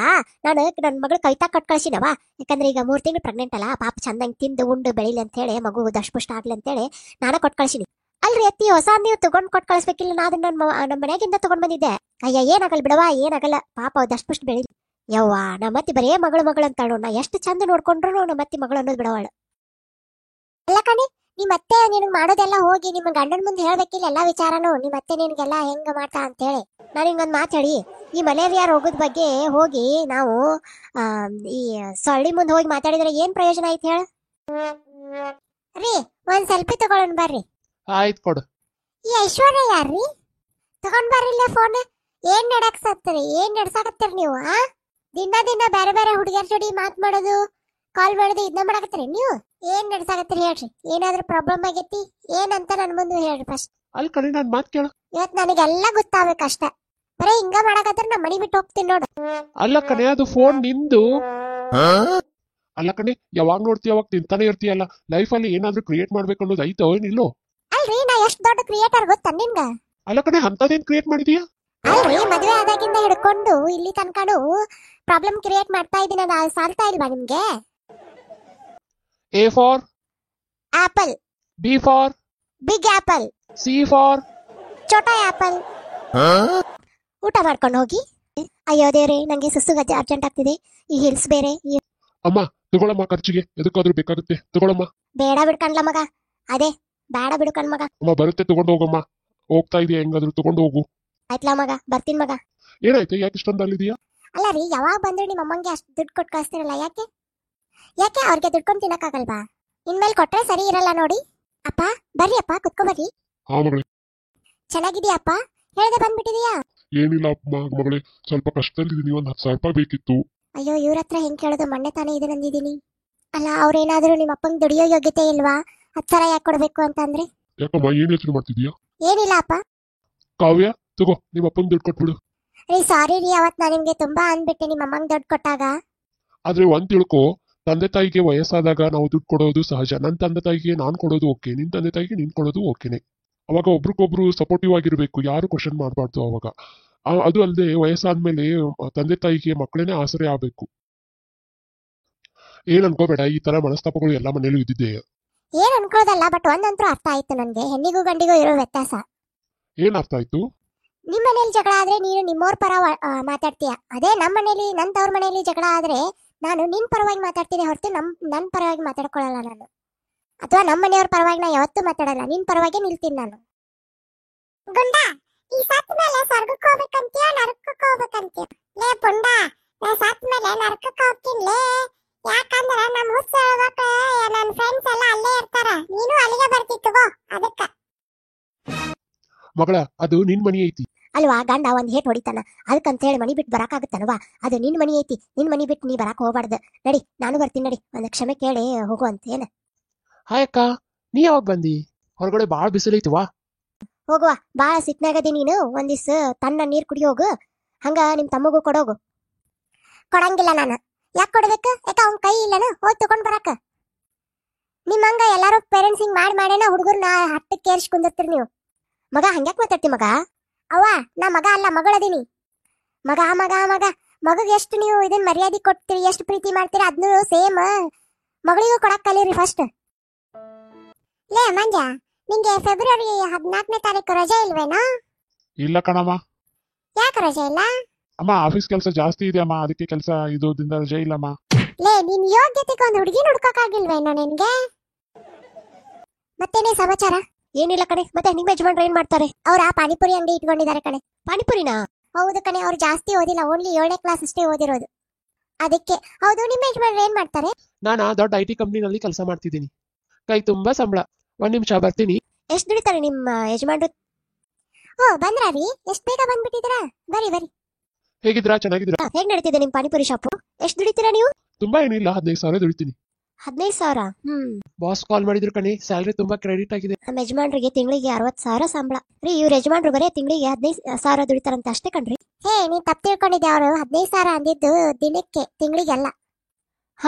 ನಾನು ನನ್ನ ಮಗಳು ಕವಿತಾ ಕೊಟ್ಟು ಕಳ್ಸಿನವ. ಯಾಕಂದ್ರೆ ಈಗ 3 ತಿಂಗಳು ಪ್ರೆಗ್ನೆಂಟ್ ಅಲ್ಲ, ಪಾಪ ಚಂದಂಗೆ ತಿಂದು ಉಂಡು ಬೆಳಿಲಿ ಅಂತ ಹೇಳಿ, ಮಗು ದಷ್ಟಪುಷ್ಟ ಆಗ್ಲಿ ಅಂತ ಹೇಳಿ ನಾನ ಕೊಟ್ಟು ಕಳ್ಸಿನಿ. ಅಲ್ರಿ ಅತ್ತಿ, ಹೊಸ ನೀವು ತಗೊಂಡ್ ಕೊಟ್ಟು ಕಳಿಸ್ಬೇಕಿಲ್ಲ, ನಾ ಅದನ್ನ ನಮ್ಮ ಮನೆಯಾಗಿಂದ ತಗೊಂಡ್ ಬಂದಿದ್ದೆ. ಅಯ್ಯ ಏನಾಗಲ್ಲ ಬಿಡವಾ, ಏನಾಗಲ್ಲ, ಪಾಪ ದಷ್ಟಪುಷ್ಟ ಬೆಳಿಲಿ. ಯವ್ವ ನಮ್ಮತ್ತಿ ಬರೇ ಮಗಳು ಅಂತಾಳು, ನಾ ಎಷ್ಟು ಚಂದ ನೋಡ್ಕೊಂಡ್ರು ನಮ್ಮತ್ತಿ ಮಗಳು ಅನ್ನೋದು ಬಿಡವಾಳು. ಅಲ್ಲ ಕಣಿ, ನಿಮ್ಮತ್ತೆ ನಿನಗ್ ಮಾಡೋದೆಲ್ಲ ಹೋಗಿ ನಿಮ್ಮ ಗಂಡನ ಮುಂದೆ ಹೇಳ್ಬೇಕಿಲ್ಲ ಎಲ್ಲಾ ವಿಚಾರನು. ನಿಮ್ಮತ್ತೆ ನಿನಗೆಲ್ಲ ಹೆಂಗ ಮಾಡ್ತಾ ಅಂತ ಹೇಳಿ. ನಾನು ಹಿಂಗೊಂದು ಮಾತು ಹೇಳಿ, ಈ ಮಲೇರಿಯಾ ರೋಗದ ಬಗ್ಗೆ ಹೋಗಿ ನಾವು ಈ ಸೊಳ್ಳಿ ಮುಂದೆ ಹೋಗಿ ಮಾತಾಡಿದ್ರೆ ಏನ್ ಪ್ರಯೋಜನ ಐತಿ ಹೇಳ ರೀ? ಒಂದ್ ಸೆಲ್ಫಿ ತಗೊಳ್ಳೋಣ ಬರ್ರಿ. ಆಯ್ತು ಕೊಡು. ಈ ಐಶ್ವರ್ಯ ಯಾರ್ರಿ? ತಗೊಂಡ್ ಬರ್ರಿಲ್ಲ ಫೋನ್. ಏನ್ ನಡ್ಸಾಕತ್ತೀರಿ ನೀವು? ದಿನ ಬೇರೆ ಬೇರೆ ಹುಡುಗಿಯರ ಜೋಡಿ ಮಾತ್ ಮಾಡೋದು, ಕಾಲ್ ಮಾಡೋದು ಇದನ್ನ ಮಾಡಕತ್ತೀರಿ ನೀವು? ಏನ್ ನಡ್ಸಾಕತ್ತೀರಿ ಹೇಳ್ರಿ? ಏನಾದ್ರೂ ಪ್ರಾಬ್ಲಮ್ ಆಗೈತಿ ಏನಂತ ನನ್ ಮುಂದೆ ಹೇಳ್ರಿ ಫಸ್ಟ್. ಅಲ್ಲಿ ಕಣಿ ನನ್ ಮಾತ್ ಕೇಳ. ಇವತ್ ನನಗೆಲ್ಲ ಗೊತ್ತಾಗ್ಬೇಕಷ್ಟ. ಬರೀ ಹಿಂಗ ಮಾಡಕತ್ರ ನಾ ಮನಿ ಬಿಟ್ಟು ಹೋಗ್ತೀನಿ ನೋಡು. ಅಲ್ಲ ಕಣೆ, ಅದು ಫೋನ್ ನಿಂದು. ಅಲ್ಲ ಕಣೆ, ಯಾವಾಗ ನೋಡ್ತೀಯ ಅವಾಗ ತಿಂತಾನೆ ಇರ್ತೀಯಲ್ಲ. ಲೈಫ್ ಅಲ್ಲಿ ಏನಾದ್ರೂ ಕ್ರಿಯೇಟ್ ಮಾಡ್ಬೇಕು ಅನ್ನೋದು ಐತೋ ಏನಿಲ್ಲೋ? ಅಲ್ರಿ, ನಾ ಎಷ್ಟ್ ದೊಡ್ಡ ಕ್ರಿಯೇಟರ್ ಗೊತ್ತಾ ನಿಮ್ಗ? ಅಲ್ಲ ಕಣೆ, ಅಂತದೇನ್ ಕ್ರಿಯೇಟ್ ಮಾಡಿದೀಯಾ? ಅಲ್ರಿ, ಮದುವೆ ಆದಾಗಿಂದ ಹಿಡ್ಕೊಂಡು ಇಲ್ಲಿ ತನಕನು ಪ್ರಾಬ್ಲಮ್ ಕ್ರಿಯೇಟ್ ಮಾಡ್ತಾ ಇದೀನಿ. ನಾನು ಸಾಲ್ತಾ ಇಲ್ವಾ ನಿಮ್ಗೆ? A for apple, B for big apple, C for ಚೋಟಾ ಆಪಲ್. ಊಟ ಮಾಡ್ಕೊಂಡು ಹೋಗಿ. ಅಯ್ಯೋ ದೇವ್ರೆ, ನಂಗೆ ಸುಸ್ತು ಗಜ್ಜೆ ಅರ್ಜೆಂಟ್ ಆಗ್ತಿದೆ. ಈ ಹಿಲ್ಸ್ ಬೇರೆ. ಅಮ್ಮ ತಗೊಳಮ್ಮ, ಖರ್ಚಿಗೆ ಎದಕ್ಕಾದ್ರೂ ಬೇಕಾಗುತ್ತೆ, ತಗೊಳಮ್ಮ. ಬೇಡ ಬಿಡ್ಕಣ್ಲ ಮಗ, ಅದೇ ಬೇಡ ಬಿಡ್ಕಣ್ ಮಗ. ಅಮ್ಮ ಬರುತ್ತೆ, ತಗೊಂಡು ಹೋಗಮ್ಮ. ಹೋಗ್ತಾ ಇದೀಯ, ಹೆಂಗಾದ್ರೂ ತಗೊಂಡು ಹೋಗು. ಆಯ್ತಲ್ಲ ಮಗ, ಬರ್ತೀನಿ ಮಗ. ಏನಾಯ್ತು, ಯಾಕೆ ಇಷ್ಟೊಂದು ಅಲ್ಲಿದೀಯಾ? ಅಲ್ಲ ರೀ, ಯಾವಾಗ ಬಂದ್ರು ನಿಮ್ಮ ಅಮ್ಮಂಗೆ ಅಷ್ಟು ದುಡ್ಡು ಕೊಟ್ಟು ಕಳಿಸ್ತಿರಲ್ಲ, ಯಾಕೆ? ಅವ್ರಿಗೆ ದುಡ್ಕೊಂಡು ತಿನ್ನಕ್ಕಾಗಲ್ವಾ? ಇನ್ಮೇಲೆ ಕೊಟ್ರೆ ಸರಿ ಇರಲ್ಲ ನೋಡಿ. ಅಪ್ಪ ಬರ್ರಿ, ಅಪ್ಪ ಕುತ್ಕೊ ಬರ್ರಿ. ಹಾ ಮಗಳೇ. ಚೆನ್ನಾಗಿದೀಯಾ ಅಪ್ಪ? ಹೇಳ್ದೆ ಬಂದ್ಬಿಟ್ಟಿದೀಯಾ? ಏನಿಲ್ಲ ಮಗಳೇ, ಸ್ವಲ್ಪ ಕಷ್ಟದಲ್ಲಿದ್ದೀನಿ, ಒಂದ್ 10,000 ರೂಪಾಯಿ ಬೇಕಿತ್ತು. ಅಯ್ಯೋ, ಇವ್ರ ಹತ್ರ ಹೆಂಗ್ ಕೇಳೋದು? ಮೊನ್ನೆ ತಾನೇ ಇದೆ ನಂದಿದ್ದೀನಿ. ಅಲ್ಲ, ಅವ್ರೇನಾದ್ರೂ ನಿಮ್ಮ ಅಪ್ಪಂಗೆ ದುಡಿಯೋ ಯೋಗ್ಯತೆ ಇಲ್ವಾ? 10,000 ಯಾಕೆ ಕೊಡ್ಬೇಕು ಅಂತಂದ್ರೆ? ಯಾಕಮ್ಮ, ಏನ್ ಯೋಚನೆ ಮಾಡ್ತಿದೀಯಾ? ಏನಿಲ್ಲ ಅಪ್ಪ. ಕಾವ್ಯ ತಗೋ, ನಿಮ್ಮ ಅಪ್ಪಂಗೆ ದುಡ್ಡು ಕೊಟ್ಬಿಡು. ರೀ ಸಾರಿ ರೀ, ಅವತ್ ನಾನು ನಿಮ್ಗೆ ತುಂಬಾ ಅನ್ಬಿಟ್ಟೆ ನಿಮ್ಮ ಅಮ್ಮಂಗೆ ದುಡ್ಡು ಕೊಟ್ಟಾಗ. ಆದ್ರೆ ಒಂದ್ ತಿಳ್ಕೊ, ತಂದೆ ತಾಯಿಗೆ ವಯಸ್ಸಾದಾಗ ನಾವು ದುಡ್ಡು ಕೊಡೋದು ಸಹಜ. ನನ್ನ ತಂದೆ ತಾಯಿಗೆ ನಾನ್ ಕೊಡೋದು ಓಕೆ, ನಿನ್ ತಂದೆ ತಾಯಿಗೆ ನೀನ್ ಕೊಡೋದು ಓಕೆನೆ. ಅವಾಗ ಒಬ್ರಿಗೊಬ್ರು ಸಪೋರ್ಟಿವ್ ಆಗಿರ್ಬೇಕು, ಯಾರು ಕ್ವಶನ್ ಮಾಡಬಾರ್ದು ಅವಾಗ. ಅದು ಅಲ್ಲದೆ ವಯಸ್ಸಾದ್ಮೇಲೆ ತಂದೆ ತಾಯಿಗೆ ಮಕ್ಕಳೇನೆ ಆಸರೆ ಆಗ್ಬೇಕು. ಏನ್ ಅನ್ಕೋಬೇಡ, ಈ ತರ ಮನಸ್ತಾಪಗಳು ಎಲ್ಲಾ ಮನೇಲೂ ಇದ್ದಿದ್ದೆ. ಏನ್ ಅನ್ಕೊಳ್ಳೋದಲ್ಲ, ಬಟ್ ಒಂದಂತೂ ಅರ್ಥ ಆಯ್ತು ನನ್ಗೆ, ಹೆಣ್ಣಿಗೂ ಗಂಡಿಗೂ ಇರೋ ವ್ಯತ್ಯಾಸ. ಏನ್ ಅರ್ಥ ಆಯ್ತು? ನಿಮ್ ಮನೇಲಿ ಜಗಳ ಆದ್ರೆ ನೀನು ನಿಮ್ಮೋರ್ ಪರ ಮಾತಾಡ್ತೀಯ. ಅದೇ ನಮ್ಮ ಮನೇಲಿ, ನನ್ ತವ್ರ ಮನೇಲಿ ಜಗಳ ಆದ್ರೆ ನಾನು ನಿನ್ ಪರವಾಗಿ ಮಾತಾಡ್ತೀನಿ ಹೊರತು ನನ್ ಪರವಾಗಿ ಮಾತಾಡ್ಕೊಳ್ಳಲ್ಲ ನಾನು. ಅಥವಾ ನಮ್ಮ ಮನೆಯವ್ರ ಪರವಾಗಿ ನಾ ಯಾವತ್ತೂ ಮಾತಾಡಲ್ಲ, ನಿನ್ ಪರವಾಗಿ ನಿಲ್ತೀನಿ ನಾನು. ಗುಂಡ, ಈ ಸತ್ ಮೇಲೆ ಸ್ವರ್ಗಕ್ಕೆ ಹೋಗ್ಬೇಕಂತೀಯ ನರಕಕ್ಕೆ ಹೋಗ್ಬೇಕಂತೀಯ? ಲೇ ಪುಂಡ, ನಾ ಸತ್ ಮೇಲೆ ನರಕಕ್ಕೆ ಹೋಗ್ತೀನಿ. ಯಾಕಂದ್ರ ನಮ್ಮ ಹುಚ್ಚ ನನ್ನ ಫ್ರೆಂಡ್ಸ್ ಎಲ್ಲ ಅಲ್ಲೇ ಇರ್ತಾರ, ನೀನು ಅಲ್ಲಿಗೆ ಬರ್ತಿತ್ತು ಅದಕ್ಕ. ಮಗಳ, ಅದು ನಿನ್ ಮನಿ ಐತಿ ಅಲ್ವಾ? ಗಂಡ ಒಂದ್ ಹೇಟ್ ಹೊಡಿತಾನ, ಅದಕ್ಕಂತ ಹೇಳಿ ಮನಿ ಬಿಟ್ಟು ಬರಾಕಾಗತ್ತಲ್ವಾ? ಅದು ನಿನ್ ಮನಿ ಐತಿ, ನಿನ್ ಮನಿ ಬಿಟ್ಟು ನೀ ಬರಾಕ್ ಹೋಗ್ಬಾರ್ದು. ನಡಿ, ನಾನು ಬರ್ತೀನಿ, ನಡಿ, ಒಂದ್ ಕ್ಷಮೆ ಕೇಳಿ ಹೋಗುವಂತ. ಏನ? ಹಾಯ್ ಅಕ್ಕ, ನೀ ಯಾವಾಗ ಬಂದಿ? ಹೊರಗಡೆ ಬಾಳ ಬಿಸಿಲೈತವಾ. ಹೋಗುವ, ಬಾಳ ಸಿಟ್ನಾಗದಿ ನೀನು. ಒಂದಿವ್ಸ ತಣ್ಣ ನೀರ್ ಕುಡಿ ಹೋಗು, ಹಂಗ ನಿಮ್ ತಮ್ಮಗೂ ಕೊಡೋಗು. ಕೊಡಂಗಿಲ್ಲ ನಾನು. ಯಾಕೆ ಕೊಡ್ಬೇಕು? ಯಾಕ ಅವ್ನ ಕೈ ಇಲ್ಲನ ಹೋಗಿ ತಗೊಂಡ್ ಬರಾಕ? ನಿಮ್ಮಂಗ ಎಲ್ಲಾರು ಪೇರೆಂಟ್ಸ್ ಹಿಂಗ್ ಮಾಡೇನ ಹುಡುಗರ್ನ ಹಟ್ಟಕ್ಕೆ ಏರ್ಸಿ ಕುಂದಿರ್ತೀರಿ ನೀವು. ಮಗ ಹಂಗ್ಯಾಕ್ ಮಾತಾಡ್ತಿ ಮಗ? ಅವ್ವ ನಾ ಮಗ ಅಲ್ಲ ಮಗಳದೀನಿ. ಮಗ ಮಗ ಮಗ ಮಗಗೆ ಎಷ್ಟು ನೀವು ಇದನ್ನ ಮರ್ಯಾದೆ ಕೊಡ್ತೀರಿ, ಎಷ್ಟು ಪ್ರೀತಿ ಮಾಡ್ತೀರಿ, ಅದನ್ನು ಸೇಮ್ ಮಗಳಿಗೂ ಕೊಡಕ್ ಕಲೀರಿ ಫಸ್ಟ್. ಲೇ ಮಂಜ, ನಿಂಗೆ ಫೆಬ್ರವರಿ 14ನೇ ತಾರೀಕು ರಜೆ ಇಲ್ವೇನೋ? ಇಲ್ಲ ಕಣಮ್ಮ. ಯಾಕೆ ರಜೆ ಇಲ್ಲ? ಅಮ್ಮ ಆಫೀಸ್ ಕೆಲಸ ಜಾಸ್ತಿ ಇದೆ ಅಮ್ಮ, ಅದಕ್ಕೆ ಕೆಲಸ ಇರೋದ್ರಿಂದ ರಜೆ ಇಲ್ಲಮ್ಮ. ಲೇ ನಿನ್ ಯೋಗ್ಯತೆಗೆ ಒಂದು ಹುಡುಗಿ ಹುಡ್ಕೋಕ್ಕಾಗಿಲ್ವೇನೋ ನಿನ್ಗೆ? ಮತ್ತೇನೇ ಸಮಾಚಾರ? ಏನಿಲ್ಲ ಕಣೆ. ಮತ್ತೆ ನಿಮ್ಮ ಯಜಮಾನ್ರು ಏನ್ ಮಾಡ್ತಾರೆ? ಅವ್ರ ಪಾನಿಪುರಿ ಅಂಗಡಿ ಇಟ್ಕೊಂಡಿದ್ದಾರೆ ಕಣೆ. ಪಾನಿಪುರಿನಾ? ಹೌದು ಕಣೆ, ಅವ್ರು ಜಾಸ್ತಿ ಓದಿಲ್ಲ, ಓನ್ಲಿ 7ನೇ ಕ್ಲಾಸ್ ಅಷ್ಟೇ ಓದಿರೋದು. ಅದಕ್ಕೆ. ಹೌದು, ನಿಮ್ಮ ಯಜಮಾನ್ರು ಏನ್ ಮಾಡ್ತಾರೆ? ನಾನು ದೊಡ್ಡ IT ಕಂಪ್ನಿನಲ್ಲಿ ಕೆಲಸ ಮಾಡ್ತಿದ್ದೀನಿ. ಕೈ ತುಂಬಾ ಸಂಬಳ. 1 ನಿಮಿಷ ಬರ್ತೀನಿ. ಎಷ್ಟು ದುಡಿತಾರೆ ನಿಮ್ಮ ಯಜಮಾನ್ರು? ಓ ಬಂದ್ರಾ ರೀ? ಎಷ್ಟು ಬೇಗ ಬಂದ್ಬಿಟ್ಟಿದ್ದೀರಾ? ಬರಿ ಬರಿ. ಹೇಗಿದ್ರಾ? ಚೆನ್ನಾಗಿದ್ರಾ? ಹೇಗ್ ನಡೀತಿದೆ ನಿಮ್ ಪಾನಿಪುರಿ ಶಾಪು? ಎಷ್ಟು ದುಡಿತೀರಾ ನೀವು? ತುಂಬಾ ಏನಿಲ್ಲ, 15,000 ದುಡಿತೀನಿ. 15,000? ಬಾಸ್ ಕಾಲ್ ಮಾಡಿದ್ರು ಕಣೆ, ಸ್ಯಾಲರಿ ತುಂಬಾ ಕ್ರೆಡಿಟ್ ಆಗಿದೆ. ನಮ್ಮ ಯಜಮಾನ್ರಿಗೆ ತಿಂಗಳಿಗೆ 60,000 ಸಂಬಳ ರೀ. ಇವ್ರ ಯಜಮಾನ್ರು ಬರೇ ತಿಂಗಳಿಗೆ 15,000 ದುಡಿತಾರಂತ ಅಷ್ಟೇ ಕಣ್ರಿ. ಹೇ, ನೀನ್ ತಪ್ಪು ತಿಳ್ಕೊಂಡಿದ್ದೆ. ಅವರು 15,000 ಅಂದಿದ್ದು ದಿನಕ್ಕೆ, ತಿಂಗಳಿಗೆಲ್ಲ.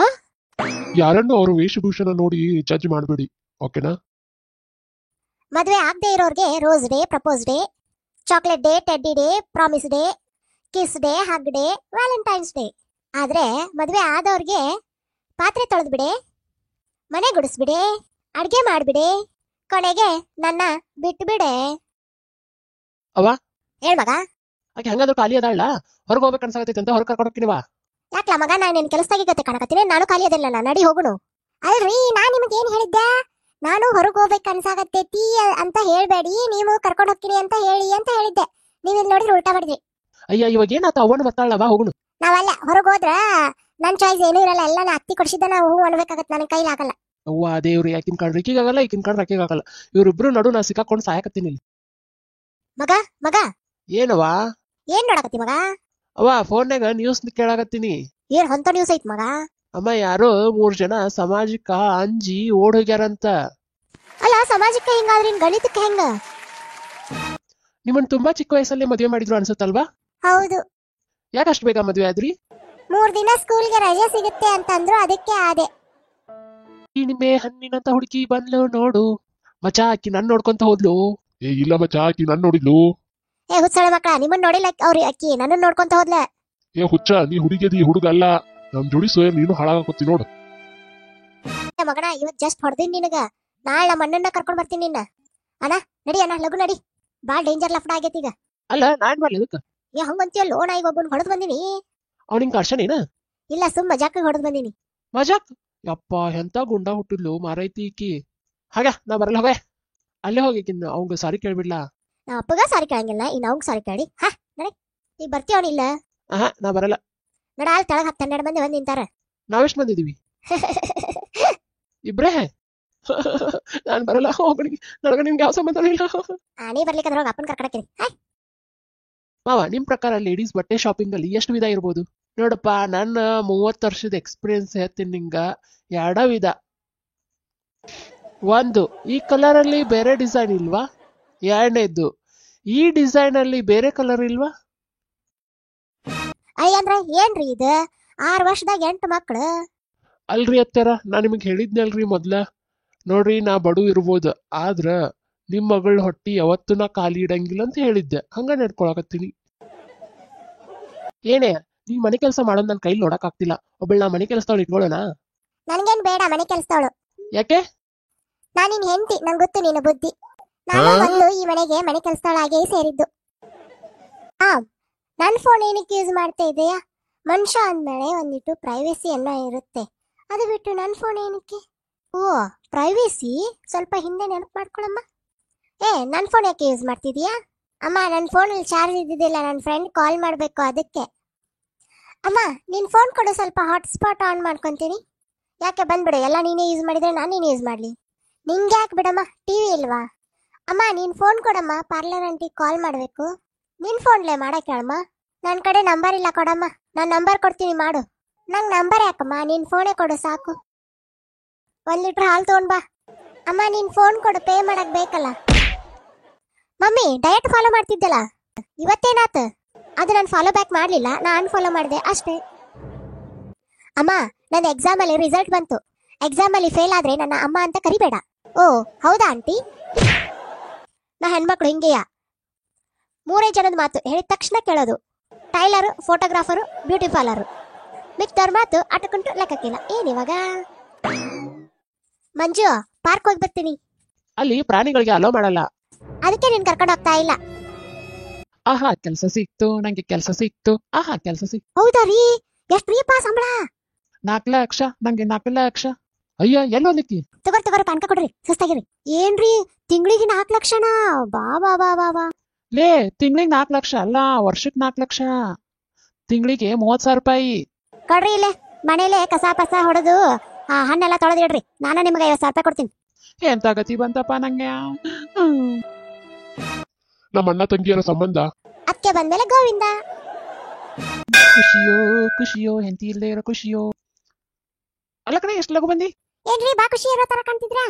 ಯಾರನ್ನು ಅವ್ರ ವೇಷಭೂಷಣ ನೋಡಿ ಜಡ್ಜ್ ಮಾಡಬೇಡಿ, ಓಕೆನಾ? ಮದ್ವೆ ಆಗದೆ ಇರೋರ್ಗೆ rose day, propose day, chocolate day, teddy day, promise day, kiss day, hug day, Valentine's day. ಆದ್ರೆ ಮದ್ವೆ ಆದವ್ರಿಗೆ ಪಾತ್ರೆ ತೊಳೆದ್ಬಿಡೆ, ಮನೆ ಗುಡಿಸ್ಬಿಡೆ, ಅಡ್ಗೆ ಮಾಡ್ಬಿಡೆ, ಕೊನೆಗೆ ನನ್ನ ಬಿಟ್ಬಿಡೆ. ಅವ್ವ? ಹೇಳ್ ಮಗ. ಆಕೆ ಹಂಗಾದ್ರೂ ಖಾಲಿ ಅದಾಳ, ಹೊರಗೆ ಹೋಗ್ಬೇಕು ಅನ್ಸಾಕತ್ತೈತೆ ಅಂತ ಹೊರಗೆ ಕರ್ಕೊಂಡು ಹೋಗ್ತೀನಿವಾ? ಯಾಕ್ಲ ಮಗ, ನಾನು ನಿನ್ ಕೆಲಸದಾಗಿ ಕಾಣಕತ್ತೀನಿ, ನಾನು ಖಾಲಿ ಅದಿಲ್ಲ, ನಡಿ ಹೋಗುನು. ಅಲ್ರಿ, ನಾನ್ ನಿಮ್ಗೆ ಏನ್ ಹೇಳಿದ್ದೆ? ನಾನು ಹೊರಗೆ ಹೋಗ್ಬೇಕು ಅನ್ಸಾಕತ್ತೈತಿ ಅಂತ ಹೇಳ್ಬೇಡಿ, ನೀವು ಕರ್ಕೊಂಡು ಹೋಗ್ತೀನಿ ಅಂತ ಹೇಳಿ ಅಂತ ಹೇಳಿದ್ದೆ. ನೀವ್ ಇಲ್ಲಿ ನೋಡಿದ್ರೆ ಉಲ್ಟಾ ಮಾಡಿದ್ರಿ. ಅಯ್ಯ, ಇವಾಗ ಏನಾತ? ಅವನು ಬರ್ತಾಳವ, ಹೋಗುನು. ನಾವಲ್ಲ, ಹೊರಗೆ ಹೋದ್ರ ನನ್ ಚಾಯ್ಸ್ ಏನೂ ಇರಲ್ಲ, ಎಲ್ಲ ನಾ ಅತ್ತಿ ಕೊಡ್ಸಿದ್ದ ನಾವು ಹೂ ಅನ್ಬೇಕಾಗತ್ತೆ, ನನ್ನ ಕೈಲಾಗಲ್ಲ. ಅವ್ವ ದೇವ್ರಿ, ಆಕಿನ್ ಕಂಡ್ರೆ ಈಕಿಗಾಗಲ್ಲ, ಈಕಿನ್ ಕಂಡ್ರೆ ಆಕಿಗಾಗಲ್ಲ. ಇವ್ರಿಬ್ರು ನಡು ನಾ ಸಿಕ್ಕಾಕೊಂಡು ಸಾಯಕತ್ತೀನಿ ಇಲ್ಲಿ. ಮಗ ಮಗ, ಏನವಾ? ಏನ್ ನೋಡಕತ್ತಿ ಮಗ? ಅವ್ವ ಫೋನ್ಯಾಗ ನ್ಯೂಸ್ ಕೇಳಾಕತ್ತೀನಿ. ಏನ್ ಹೊಂತ ನ್ಯೂಸ್ ಐತ್ ಮಗ? ಅಮ್ಮ, ಯಾರೋ 3 ಜನ ಸಮಾಜಕ್ಕ ಅಂಜಿ ಓಡ್ ಹೋಗ್ಯಾರಂತ. ಅಲ್ಲ, ಸಮಾಜಕ್ಕೆ ಹಿಂಗಾದ್ರೆ ಇನ್ ಗಣಿತಕ್ಕೆ ಹೆಂಗ? ನಿಮ್ಮನ್ ತುಂಬಾ ಚಿಕ್ಕ ವಯಸ್ಸಲ್ಲಿ ಮದ್ವೆ ಮಾಡಿದ್ರು ಅನ್ಸುತ್ತಲ್ವಾ? ಹೌದು. ಯಾಕಷ್ಟು ಬೇಗ ಮದ್ವೆ ಆದ್ರಿ? 3 ದಿನ ಸ್ಕೂಲ್ಗೆ ರಜೆ ಸಿಗುತ್ತೆ ಅಂತಂದ್ರು, ಅದಕ್ಕೆ ಆದೆ. ನಿಮ್ಮೆ ಹಣ್ಣಿನಂತ ಹುಡುಗಿ ಬಂದ್ಲು ನೋಡು ಮಚ, ಆಕಿ ನನ್ ನೋಡ್ಕೊಂತ ಹೋದ್ಲು. ಏ ಇಲ್ಲ ಮಚ್ಚ, ಆಕಿ ನನ್ ನೋಡಿದ್ಲು. ಏ ಹುಚ್ಚಳ ಮಕ್ಕಳ, ನಿಮ್ಮನ್ ನೋಡಿಲ್ಲ ಅವ್ರಿ, ಅಕ್ಕಿ ನನ್ನ ನೋಡ್ಕೊಂತ ಹೋದ್ಲ. ಏ ಹುಚ್ಚ, ನೀ ಹುಡುಗಿದಿ, ಹುಡುಗ ಅಲ್ಲ. ನಮ್ ಜೋಡಿ ಸೋಯರ್ ನೀನು ಹಾಳಾಗತ್ತಿ ನೋಡು. ಮಗನ, ಇವತ್ ಜಸ್ಟ್ ಹೊಡೆದಿನ್ ನಿನಗ, ನಾಳೆ ನಮ್ಮ ಅಣ್ಣನ್ನ ಕರ್ಕೊಂಡ್ ಬರ್ತೀನಿ ನಿನ್ನ. ಅಣ್ಣ ನಡಿ, ಅಣ್ಣ ಲಗು ನಡಿ, ಬಾಳ್ ಡೇಂಜರ್ ಲಫ್ಡ ಆಗೈತಿ ಈಗ. ಅಲ್ಲ, ನಾನ್ ಮಾಡ್ಲಿ ಅದಕ್ಕ? ಏ ಹಂಗಂತೀಯಲ್ಲೋ, ನಾ ಈಗ ಒಬ್ಬನ್ ಹೊಡೆದ್ ಬಂದಿನಿ. ಅವ್ನಿಂಗ್ ಕರ್ಶನೇನ? ಇಲ್ಲ, ಸುಮ್ಮ ಮಜಾಕ್ ಹೊಡೆದ್ ಬಂದಿನಿ. ಮಜಾಕ್? ಯಪ್ಪ, ಎಂತ ಗುಂಡ ಹುಟ್ಟಿದ್ಲು ಮಾರೈತಿ ಈಕಿ. ಹಾಗ ನಾ ಬರಲ್ಲ, ಹೋಗ ಅಲ್ಲೇ ಹೋಗಿಕಿನ್ನ ಅವಂಗ ಸಾರಿ ಕೇಳ್ಬಿಡ್ಲಾ? ನಾ ಅಪ್ಪಗ ಸಾರಿ ಕೇಳಂಗಿಲ್ಲ, ಇನ್ ಅವಂಗ್ ಸಾರಿ ಕೇಳಿ. ಹಾ ನಡಿ, ಈಗ ಬರ್ತೀವನಿಲ್ಲ. ನಾ ಬರಲ್ಲ. ನಡ, ಅಲ್ಲಿ ತೆಳಗ್ 10-12 ಮಂದಿ ಬಂದ್ ನಿಂತಾರ. ನಾವೆಷ್ಟ್ ಬಂದಿದೀವಿ? ಇಬ್ರೇ? ನಾನ್ ಬರಲ್ಲ, ಹೋಗಿ ನನಗ ನಿಮ್ಗೆ ಯಾವ ಸಂಬಂಧ ಇಲ್ಲ. ನೀ ಬರ್ಲಿಕ್ಕಂದ್ರ ಹೋಗ, ಅಪ್ಪನ್ ಕರ್ಕಡಕ್ಕಿನಿ. ಮಾವ, ನಿಮ್ ಪ್ರಕಾರ ಲೇಡೀಸ್ ಬಟ್ಟೆ ಶಾಪಿಂಗ್ ಅಲ್ಲಿ ಎಷ್ಟು ವಿಧ ಇರ್ಬೋದು? ನೋಡಪ್ಪ, ನನ್ನ 30 ವರ್ಷದ ಎಕ್ಸ್ಪೀರಿಯನ್ಸ್ ಹೇಳ್ತೀನಿ ನಿಂಗ. 2 ವಿಧ. 1, ಈ ಕಲರ್ ಅಲ್ಲಿ ಬೇರೆ ಡಿಸೈನ್ ಇಲ್ವಾ? 2ನೇದ್ದು, ಈ ಡಿಸೈನ್ ಅಲ್ಲಿ ಬೇರೆ ಕಲರ್ ಇಲ್ವಾ? ಅಯ್ಯಂದ್ರ ಏನ್ರಿ ಇದು? 6 ವರ್ಷದಾಗ 8 ಮಕ್ಳು. ಅಲ್ರಿ ಅತ್ತಾರ, ನಾ ನಿಮಗ್ ಹೇಳಿದ್ನಲ್ರಿ ಮೊದ್ಲ. ನೋಡ್ರಿ, ನಾ ಬಡು ಇರ್ಬೋದು, ಆದ್ರ ನಿಮ್ ಮಗಳ ಹೊಟ್ಟಿ ಯಾವತ್ತೂ ನಾ ಖಾಲಿ ಇಡಂಗಿಲ್ಲ ಅಂತ ಹೇಳಿದ್ದೆ. ಹಂಗ ನಡ್ಕೊಳಕತ್ತೀನಿ. ಏನೇ, ನೀ ಮನೆ ಕೆಲಸ ಮಾಡೋದ್ ನನ್ ಕೈಲಿ ನೋಡಕ್ ಆಗ್ತಿಲ್ಲ. ಒಬ್ಬಳ ನಾ ಮನೆ ಕೆಲಸದವಳು ಇಟ್ಕೊಳ್ಳೋಣ? ನನ್ಗೇನ್ ಬೇಡ ಮನೆ ಕೆಲ್ಸದವಳು. ಯಾಕೆ? ನಾನ್ ನಿನ್ ಹೆಂಡತಿ, ನಂಗ್ ಗೊತ್ತು ನಿನ್ನ ಬುದ್ಧಿ. ನಾನು ಮೊದ್ಲು ಈ ಮನೆಗೆ ಮನೆ ಕೆಲ್ಸದವಳಾಗೇ ಸೇರಿದ್ದು. ನನ್ ಫೋನ್ ಏನಕ್ಕೆ ಯೂಸ್ ಮಾಡ್ತಾ ಇದೆಯಾ? ಮನುಷ್ಯ ಅಂದ್ಮೇಲೆ ಒಂದಿಟ್ಟು ಪ್ರೈವೇಸಿ ಎಲ್ಲ ಇರುತ್ತೆ, ಅದು ಬಿಟ್ಟು ನನ್ ಫೋನ್ ಏನಕ್ಕೆ? ಓ, ಪ್ರೈವೇಸಿ ಸ್ವಲ್ಪ ಹಿಂದೆ ನೆನಪು ಮಾಡ್ಕೊಳಮ್ಮ. ನನ್ ಫೋನ್ ಯಾಕೆ ಯೂಸ್ ಮಾಡ್ತಿದೀಯಾ? ಅಮ್ಮ, ನನ್ನ ಫೋನಲ್ಲಿ ಚಾರ್ಜ್ ಇದ್ದಿದ್ದಿಲ್ಲ, ನನ್ನ ಫ್ರೆಂಡ್ ಕಾಲ್ ಮಾಡಬೇಕು, ಅದಕ್ಕೆ. ಅಮ್ಮ, ನಿನ್ನ ಫೋನ್ ಕೊಡು, ಸ್ವಲ್ಪ ಹಾಟ್ಸ್ಪಾಟ್ ಆನ್ ಮಾಡ್ಕೊತೀನಿ. ಯಾಕೆ, ಬಂದ್ಬಿಡು, ಎಲ್ಲ ನೀನೇ ಯೂಸ್ ಮಾಡಿದ್ರೆ ನಾನೇನು ಯೂಸ್ ಮಾಡಲಿ? ನಿಂಗೆ ಯಾಕೆ ಬಿಡಮ್ಮ, ಟಿವಿ ಇಲ್ವಾ? ಅಮ್ಮ, ನಿನ್ನ ಫೋನ್ ಕೊಡಮ್ಮ, ಪಾರ್ಲರ್ ಆಂಟಿಗೆ ಕಾಲ್ ಮಾಡಬೇಕು. ನಿನ್ನ ಫೋನ್ಲೇ ಮಾಡಕ್ಕೆ ಹೇಳಮ್ಮ. ನನ್ನ ಕಡೆ ನಂಬರ್ ಇಲ್ಲ, ಕೊಡಮ್ಮ, ನಾನು ನಂಬರ್ ಕೊಡ್ತೀನಿ, ಮಾಡು. ನಂಗೆ ನಂಬರ್ ಯಾಕಮ್ಮ, ನಿನ್ನ ಫೋನೇ ಕೊಡು ಸಾಕು. 1 ಲೀಟ್ರ್ ಹಾಲು ತೊಗೊಂಡ್ ಬಾ. ಅಮ್ಮ, ನಿನ್ನ ಫೋನ್ ಕೊಡು, ಪೇ ಮಾಡಕ್ ಬೇಕಲ್ಲ. ಮಮ್ಮಿ, ಡಯಟ್ ಫಾಲೋ ಮಾಡ್ತಿದ್ದಲ್ಲ, ಇವತ್ತೇನಾತ? ಅದು ನಾನು ಫಾಲೋ ಬ್ಯಾಕ್ ಮಾಡಲಿಲ್ಲ, ನಾನು ಅನ್ಫಾಲೋ ಮಾಡಿದೆ ಅಷ್ಟೇ. ಅಮ್ಮ, ನನ್ನ ಎಕ್ಸಾಮ್ ಅಲ್ಲಿ ರಿಸಲ್ಟ್ ಬಂತು. ಎಕ್ಸಾಮ್ ಅಲ್ಲಿ ಫೇಲ್ ಆದ್ರೆ ನನ್ನ ಅಮ್ಮ ಅಂತ ಕರಿಬೇಡ. ಓ ಹೌದಾ ಆಂಟಿ? ನಾ ಹೆಣ್ಮಕ್ಳು ಹಿಂಗೆಯಾ, 3 ಜನದ ಮಾತು ಹೇಳಿದ ತಕ್ಷಣ ಕೇಳೋದು. ಟೈಲರು, ಫೋಟೋಗ್ರಾಫರು, ಬ್ಯೂಟಿ ಪಾರ್ಲರು, ಮಿಕ್ದವ್ರ ಮಾತು ಅಟಕಂಟು ಲೆಕ್ಕಕ್ಕಿಲ್ಲ. ಏನಿವಾಗ? ಮಂಜು, ಪಾರ್ಕ್ ಹೋಗಿ ಬರ್ತೀನಿ. ಅಲ್ಲಿ ಪ್ರಾಣಿಗಳಿಗೆ ಅಲೋ ಮಾಡಲ್ಲ. ಅದಕ್ಕೆ ನೀನ್ ಕರ್ಕೊಂಡು ಹೋಗ್ತಾ ಇಲ್ಲ. ಆಹಾ ಕೆಲಸ ಸಿಕ್ತು, ನಂಗೆ ಕೆಲಸ ಸಿಕ್ತು. ಆಹಾ ಕೆಲಸ ಸಿಕ್ತು. ಹೌದಾ ರೀ? ಎಷ್ಟು ರೀಪಾ ಸಂಬಳ? 4 ಲಕ್ಷ, ನಂಗೆ 4 ಲಕ್ಷ. ಅಯ್ಯ ಎಲ್ಲೋಲಿಕ್ಕಿ? ತಗೋರ್ ಪಾನ್ಕ ಕೊಡ್ರಿ, ಸುಸ್ತಾಗಿರಿ. ಏನ್ರಿ ತಿಂಗಳಿಗೆ 4 ಲಕ್ಷನಾ? ಬಾ ಬಾ ಬಾ ಬಾ ಬಾ. ಲೇ, ತಿಂಗಳಿಗೆ 4 ಲಕ್ಷ ಅಲ್ಲ, ವರ್ಷಕ್ಕೆ 4 ಲಕ್ಷ. ತಿಂಗಳಿಗೆ 30,000 ರೂಪಾಯಿ. ಕೊಡ್ರಿ ಇಲ್ಲೇ ಮನೇಲೆ ಕಸ ಪಸ ಹೊಡೆದು ಹಣ್ಣೆಲ್ಲ ತೊಳೆದಿಡ್ರಿ. ನಾನು ನಿಮ್ಗೆ 50,000 ರೂಪಾಯಿ ಕೊಡ್ತೀನಿ. ಎಂತ ಗತಿ ಬಂತಪ್ಪ ನಂಗೆ. ನಮ್ಮ ಅಣ್ಣ ತಂಗಿಯರ ಸಂಬಂಧ ಅದಕ್ಕೆ ಬಂದ್ಮೇಲೆ ಗೋವಿಂದ. ಖುಷಿಯೋ ಖುಷಿಯೋ, ಹೆಂಡತಿ ಇಲ್ಲದೆ ಇರೋ ಖುಷಿಯೋ. ಅಲ್ಲ ಕಡೆ ಎಷ್ಟು ಲಗು ಬಂದಿ? ಏನ್ರಿ ಬಾ ಖುಷಿ ಇರೋ ತರ ಕಾಣ್ತಿದ್ರ?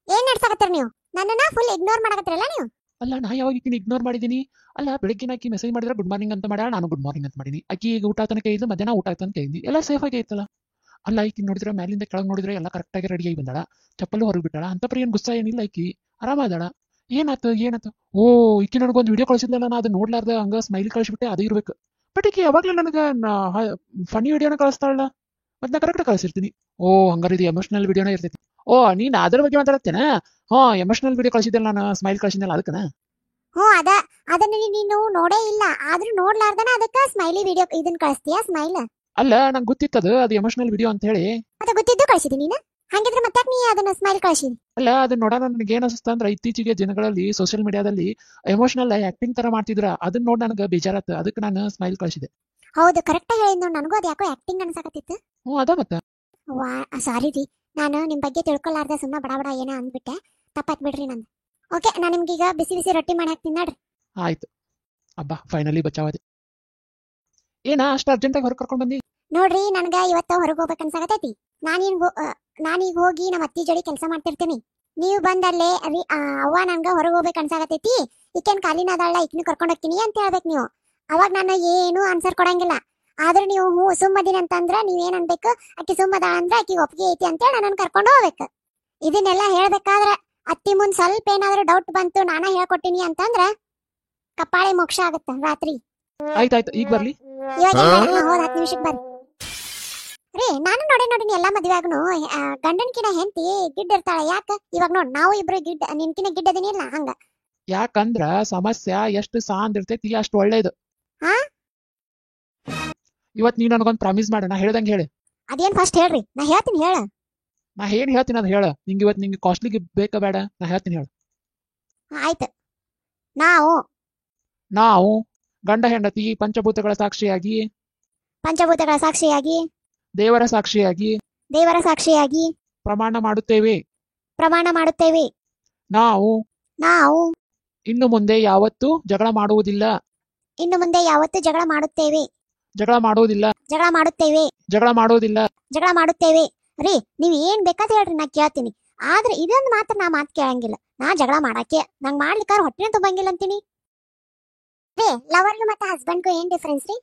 ಏನ್ ನಡ್ಸಾಕತ್ತೀರ ನೀವು? ನನ್ನನ್ನ ಫುಲ್ ಇಗ್ನೋರ್ ಮಾಡಕತ್ತೀರಲ್ಲ ನೀವು. ಅಲ್ಲ, ನಾ ಯಾವಾಗ ಈಕಿನ ಇಗ್ನೋರ್ ಮಾಡಿದೀನಿ? ಅಲ್ಲ, ಬೆಳಗ್ಗೆ ಆಕಿ ಮೆಸೇಜ್ ಮಾಡಿದ್ರೆ ಗುಡ್ ಮಾರ್ನಿಂಗ್ ಅಂತ ಮಾಡ್ಯಾಳ, ನಾನು ಗುಡ್ ಮಾರ್ನಿಂಗ್ ಅಂತ ಮಾಡೀನಿ. ಆಕಿ ಈಗ ಊಟ ತನಕ ಇದ್ದು, ಮಧ್ಯಾಹ್ನ ಊಟ ತನಕ ಇದ್ದಿ, ಎಲ್ಲ ಸೇಫ್ ಆಗಿ ಐತಲ್ಲ. ಅಲ್ಲ, ಈಕಿ ನೋಡಿದ್ರೆ ಮ್ಯಾಲಿಂದ ಕೆಳಗೆ ನೋಡಿದ್ರೆ ಎಲ್ಲ ಕರೆಕ್ಟ್ ಆಗಿ ರೆಡಿ ಆಗಿ ಬಂದಾಳ, ಚಪ್ಪಲು ಹೊರಗೆ ಬಿಟ್ಟಾಳ. ಅಂತ ಪರಿ ಏನ್ ಗುಸ್ಸಾ ಏನಿಲ್ಲ, ಆಕಿ ಆರಾಮಾದಾಳ. ಏನಾತು? ಓ, ಈಕಿ ನನಗೊಂದು ವಿಡಿಯೋ ಕಳಿಸಿದ್ಲಲ್ಲ, ನಾ ಅದು ನೋಡ್ಲಾರ್ದ ಹಂಗ ಸ್ಮೈಲ್ ಕಳಿಸ್ಬಿಟ್ಟೆ, ಅದು ಇರ್ಬೇಕು. ಬಟ್ ಈಕಿ ಯಾವಾಗ್ಲೂ ನನಗೆ ಫನಿ ವಿಡಿಯೋನ ಕಳಿಸ್ತಾಳ, ಮತ್ತೆ ನಾ ಕರೆಕ್ಟ್ ಕಳಿಸಿರ್ತೀನಿ. ಓ, ಹಂಗಾರೆ ಇದು ಎಮೋಷನಲ್ ವಿಡಿಯೋನೇ ಇರ್ತೈತಿ. ಓ, ನೀನ್ ಅದ್ರ ಬಗ್ಗೆ ಮಾತಾಡ್ತೇನೆ? ಹಾ, ಎಮೋಷನಲ್ ವಿಡಿಯೋ ಕಳಿಸಿದ್ದಲ್ಲ, ನಾನು ಸ್ಮೈಲ್ ಕಳಿಸಿದ್ದಲ್ಲ ಅದಕ್ಕನ. ಅದನ್ನ ನೀನು ನೋಡೇ ಇಲ್ಲ, ಆದ್ರೂ ನೋಡ್ಲಾರ್ದನ ಅದಕ್ಕ ಸ್ಮೈಲಿ ವಿಡಿಯೋ ಇದನ್ನ ಕಳಿಸ್ತೀಯಾ? ಸ್ಮೈಲ್ ಅಲ್ಲ, ನಂಗೆ ಗೊತ್ತಿತ್ತದು ಅದು ಎಮೋಷನಲ್ ವಿಡಿಯೋ ಅಂತ ಹೇಳಿ. ಮತ್ತೆ ಗೊತ್ತಿದ್ದು ಕಳಿಸಿದಿ ನೀನು? ಹಂಗಿದ್ರೆ ಮತ್ತೆ ನೀ ಅದನ್ನ ಸ್ಮೈಲ್ ಕಳಿಸಿದಿ? ಅಲ್ಲ, ಅದನ್ನ ನೋಡೋಣ ನನಗೆ ಏನ್ ಅನಿಸ್ತಾ ಅಂದ್ರೆ, ಇತ್ತೀಚೆಗೆ ದಿನಗಳಲ್ಲಿ ಸೋಷಿಯಲ್ ಮೀಡಿಯಾದಲ್ಲಿ ಎಮೋಷನಲ್ ಆಕ್ಟಿಂಗ್ ತರ ಮಾಡ್ತಿದ್ರ, ಅದನ್ನ ನೋಡಿ ನನಗೆ ಬೇಜಾರತ್ತ, ಅದಕ್ಕೆ ನಾನು ಸ್ಮೈಲ್ ಕಳಿಸಿದೆ. ಹೌದು, ಕರೆಕ್ಟ್ ಹೇಳಿದ್ ನೋಡ್. ನನಗೂ ಅದು ಯಾಕೋ ಆಕ್ಟಿಂಗ್ ಅನ್ಸಕತ್ತಿತ್ತು. ಅದ ಮತ್ತೆ. ಸಾರಿ ರೀ, ನಾನು ನಿಮ್ ಬಗ್ಗೆ ತಿಳ್ಕೊಲಾರ್ದ ಸುಮ್ಮನೆ ಬಡ ಬಡ ಏನೋ ಅಂದ್ಬಿಟ್ಟೆ, ತಪ್ಪಾತ್ ಬಿಡ್ರಿ ನಂದು. ಓಕೆ, ನಾನು ನಿಮ್ಗೀಗ ಬಿಸಿ ಬಿಸಿ ರೊಟ್ಟಿ ಮಾಡಿ ಹಾಕ್ತೀನಿ ನೋಡ್ರಿ. ಆಯ್ತು. ಅಬ್ಬಾ, ಫೈನಲಿ ಬಚಾವದೆ. ಏನ ಅಷ್ಟು ಅರ್ಜೆಂಟಾಗಿ ಹೊರಗೆ ಕರ್ಕೊಂಡ್ ಬಂದಿ? ನೋಡ್ರಿ, ನನ್ಗ ಇವತ್ತು ಹೊರಗೆ ಹೋಗ್ಬೇಕು ಅನ್ಸಾಕತೈತಿ. ನಾನೀಗ ಹೋಗಿ ನಮ್ಮ ಅತ್ತಿ ಜೋಡಿ ಕೆಲಸ ಮಾಡ್ತಿರ್ತೀನಿ. ನೀವು ಬಂದಲ್ಲೇ ಅವ್ವ ನನ್ಗ ಹೊರಗೆ ಹೋಗ್ಬೇಕು ಅನ್ಸಾಕತೈತಿ, ಈಕೇನ್ ಕಾಲಿನ ಅದಾಳ, ಈಕಿನ ಕರ್ಕೊಂಡು ಹೋಗ್ತೀನಿ ಅಂತ ಹೇಳ್ಬೇಕು ನೀವು. ಅವಾಗ ನಾನು ಏನು ಆನ್ಸರ್ ಕೊಡಂಗಿಲ್ಲ. ಆದ್ರೆ ನೀವು ಹ್ಞೂ ಸುಮ್ಮದಿನ ಅಂತಂದ್ರ ನೀವೇನ್ ಅನ್ಬೇಕು, ಆಕಿ ಸುಮ್ಮದಾಳ ಅಂದ್ರ ಆಕಿ ಒಪ್ಪಿಗೆ ಐತಿ ಅಂತೇಳಿ ನಾನು ಕರ್ಕೊಂಡು ಹೋಗ್ಬೇಕು. ಇದನ್ನೆಲ್ಲ ಹೇಳ್ಬೇಕಾದ್ರೆ ಅತ್ತಿ ಮುಂದ್ ಸ್ವಲ್ಪ ಏನಾದ್ರು ಡೌಟ್ ಬಂತು, ನಾನ ಹೇಳ್ಕೊಟ್ಟಿನಿ ಅಂತಂದ್ರ ಕಪ್ಪಾಳೆ ಮೋಕ್ಷ ಆಗತ್ತ ರಾತ್ರಿ. ಆಯ್ತಾಯ್ತು, ಈಗ ಬರ್ಲಿ. ಇವಾಗ ಹೋದ್ 10 ನಿಮಿಷಕ್ಕೆ ಬರ್ರಿ. ರೀ, ನಾನು ನೋಡಿನಿ ಎಲ್ಲಾ ಮದ್ವೆ ಆಗನು ಗಂಡನ್ಕಿನ ಹೆಂಡತಿ ಗಿಡ್ಡ ಇರ್ತಾಳೆ. ಯಾಕ? ಇವಾಗ ನೋಡ್, ನಾವು ಇಬ್ರು ಗಿಡ್ಡ, ನಿನ್ಕಿನ ಗಿಡ್ಡದಿನಿ ಇಲ್ಲ ಹಂಗ. ಯಾಕಂದ್ರ ಸಮಸ್ಯೆ ಎಷ್ಟು ಸಾಂದ್ ಇರ್ತೈತಿ ಅಷ್ಟು ಒಳ್ಳೇದು. ಹಾ, ಇವತ್ ನೀ ನನಗೊಂದು ಪ್ರಾಮಿಸ್ ಮಾಡ, ನಾ ಹೇಳ್ದಂಗೆ ಹೇಳಿ. ಅದೇನ್ ಫಸ್ಟ್ ಹೇಳ್ರಿ, ನಾ ಹೇಳ್ತೀನಿ ಹೇಳ. ನಾ ಏನ್ ಹೇಳ್ತೀನಿ ಅದು ಹೇಳ. ನಿಂಗೆ ಇವತ್ತು ನಿಂಗೆ ಕಾಸ್ಟ್ಲಿಗೆ ಬೇಕಾ ಬೇಡ? ನಾ ಹೇಳ್ತೀನಿ ಹೇಳು. ಆಯ್ತು. ನಾವು ಗಂಡ ಹೆಂಡತಿ ಪಂಚಭೂತಗಳ ಸಾಕ್ಷಿಯಾಗಿ, ದೇವರ ಸಾಕ್ಷಿಯಾಗಿ ಪ್ರಮಾಣ ಮಾಡುತ್ತೇವೆ. ನಾವು ಇನ್ನು ಮುಂದೆ ಯಾವತ್ತೂ ಜಗಳ ಮಾಡುವುದಿಲ್ಲ. ರೀ, ನೀವ್ ಏನ್ ಬೇಕಾದ ಹೇಳ್ರಿ, ನಾ ಕೇಳ್ತೀನಿ. ಆದ್ರೆ ಇದೊಂದು ಮಾತ್ರ ನಾ ಮಾತು ಕೇಳಂಗಿಲ್ಲ. ನಾ ಜಗಳ ಮಾಡಕ್ಕೆ ನಂಗ್ ಮಾಡ್ಲಿಕ್ಕಾರ ಹೊಟ್ಟೆನ ತುಂಬಂಗಿಲ್ಲ ಅಂತೀನಿ. ರೀ, ಲವರ್ಗೂ ಮತ್ತೆ ಹಸ್ಬೆಂಡ್ಗೂ ಏನ್ ಡಿಫ್ರೆನ್ಸ್ ರೀ?